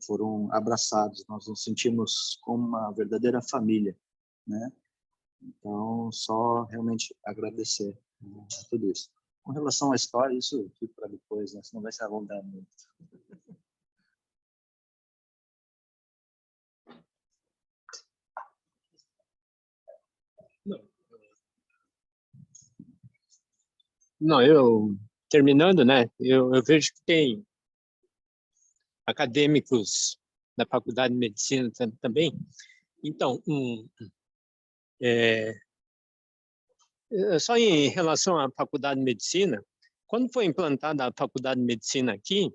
foram abraçados, nós nos sentimos como uma verdadeira família, né? Então, só realmente agradecer, né, a tudo isso. Com relação à história, isso fica para depois, né? Senão vai se alongar muito. Não, eu terminando, né? Eu vejo que tem acadêmicos da Faculdade de Medicina também. Então, só em relação à Faculdade de Medicina, quando foi implantada a Faculdade de Medicina aqui,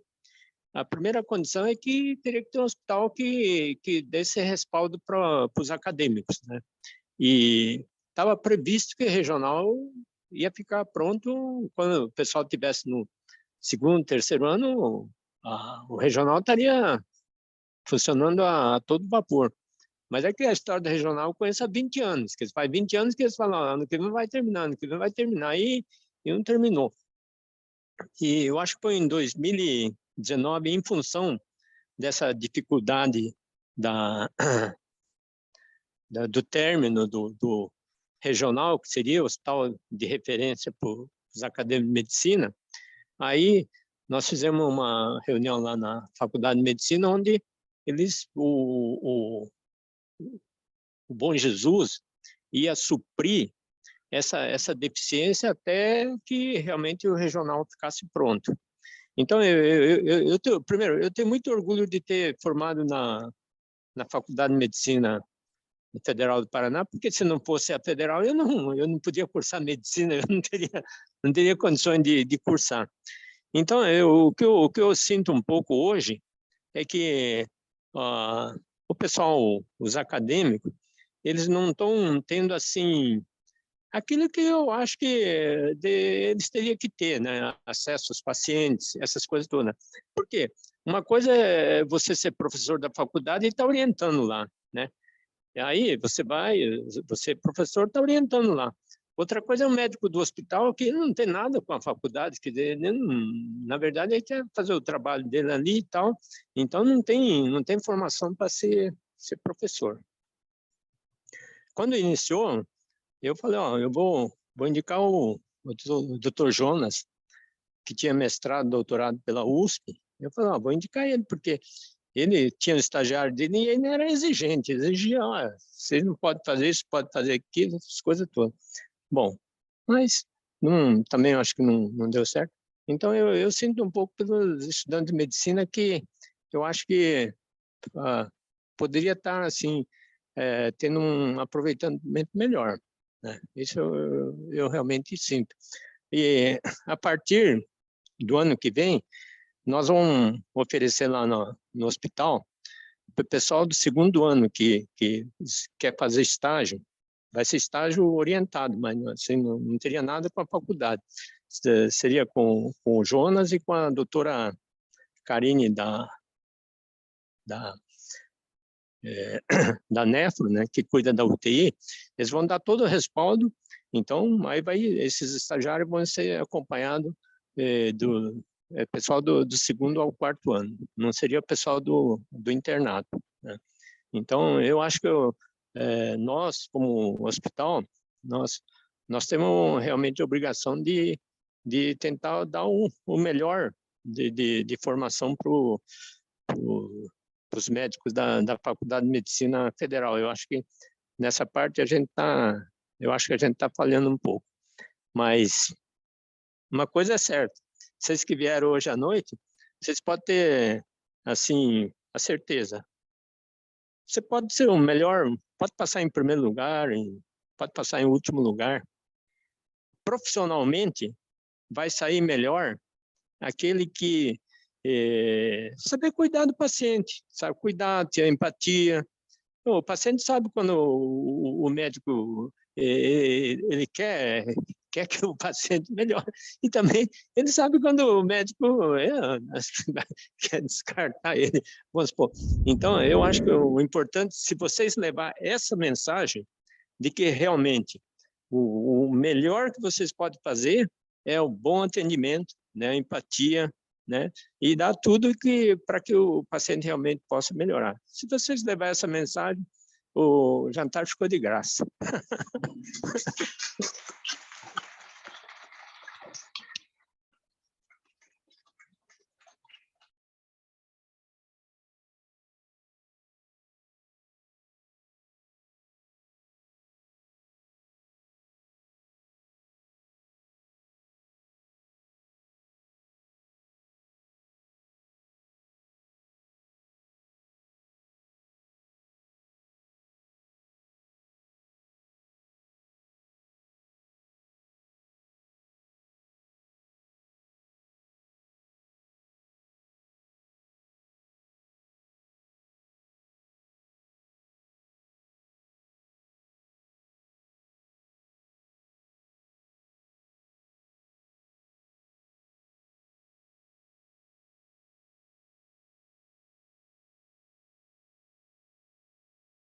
a primeira condição é que teria que ter um hospital que desse respaldo para os acadêmicos, né? E estava previsto que o regional ia ficar pronto quando o pessoal estivesse no segundo, terceiro ano, o regional estaria funcionando a todo vapor. Mas é que a história da regional eu conheço há 20 anos, que faz 20 anos que eles falam, ano que vem vai terminar, ano que vem vai terminar, e não terminou. E eu acho que foi em 2019, em função dessa dificuldade do término do regional, que seria o hospital de referência para os acadêmicos de medicina, aí nós fizemos uma reunião lá na Faculdade de Medicina, onde o Bom Jesus ia suprir essa deficiência até que realmente o regional ficasse pronto. Então, primeiro, eu tenho muito orgulho de ter formado na Faculdade de Medicina Federal do Paraná, porque se não fosse a federal, eu não podia cursar medicina, eu não teria condições de cursar. Então, o que eu sinto um pouco hoje é que o pessoal, os acadêmicos, eles não estão tendo, assim, aquilo que eu acho que eles teriam que ter, né? Acesso aos pacientes, essas coisas todas. Por quê? Uma coisa é você ser professor da faculdade e estar orientando lá, né? E aí você professor está orientando lá. Outra coisa é um médico do hospital que não tem nada com a faculdade, que na verdade ele quer fazer o trabalho dele ali e tal, então não tem formação para ser professor. Quando iniciou, eu falei, eu vou indicar o Dr. Jonas, que tinha mestrado, doutorado pela USP. Eu falei, vou indicar ele, porque ele tinha o estagiário dele e ele era exigente, exigia, você não pode fazer isso, pode fazer aquilo, essas coisas todas. Bom, mas também acho que não deu certo. Então, eu sinto um pouco pelos estudantes de medicina que eu acho que poderia estar, assim, tendo um aproveitamento melhor, né? Isso eu realmente sinto. E a partir do ano que vem, nós vamos oferecer lá no hospital, para o pessoal do segundo ano que quer fazer estágio, vai ser estágio orientado, mas assim, não teria nada com a faculdade. Seria com o Jonas e com a doutora Karine da Nefro, né, que cuida da UTI. Eles vão dar todo o respaldo, então aí esses estagiários vão ser acompanhados do pessoal do segundo ao quarto ano, não seria o pessoal do internato, né? Então, eu acho que nós, como hospital, nós temos realmente a obrigação de tentar dar o melhor de formação para os médicos da Faculdade de Medicina Federal. Eu acho que nessa parte eu acho que a gente está falhando um pouco. Mas uma coisa é certa, vocês que vieram hoje à noite, vocês podem ter, assim, a certeza. Você pode ser o melhor, pode passar em primeiro lugar, pode passar em último lugar. Profissionalmente, vai sair melhor aquele que saber cuidar do paciente, sabe cuidar, ter empatia. O paciente sabe quando o médico ele quer que o paciente melhore. E também ele sabe quando o médico quer descartar ele. Vamos supor. Então, eu acho que o importante, se vocês levar essa mensagem de que realmente o melhor que vocês podem fazer é o bom atendimento, né, a empatia, né, e dar tudo para que o paciente realmente possa melhorar. Se vocês levarem essa mensagem, o jantar ficou de graça.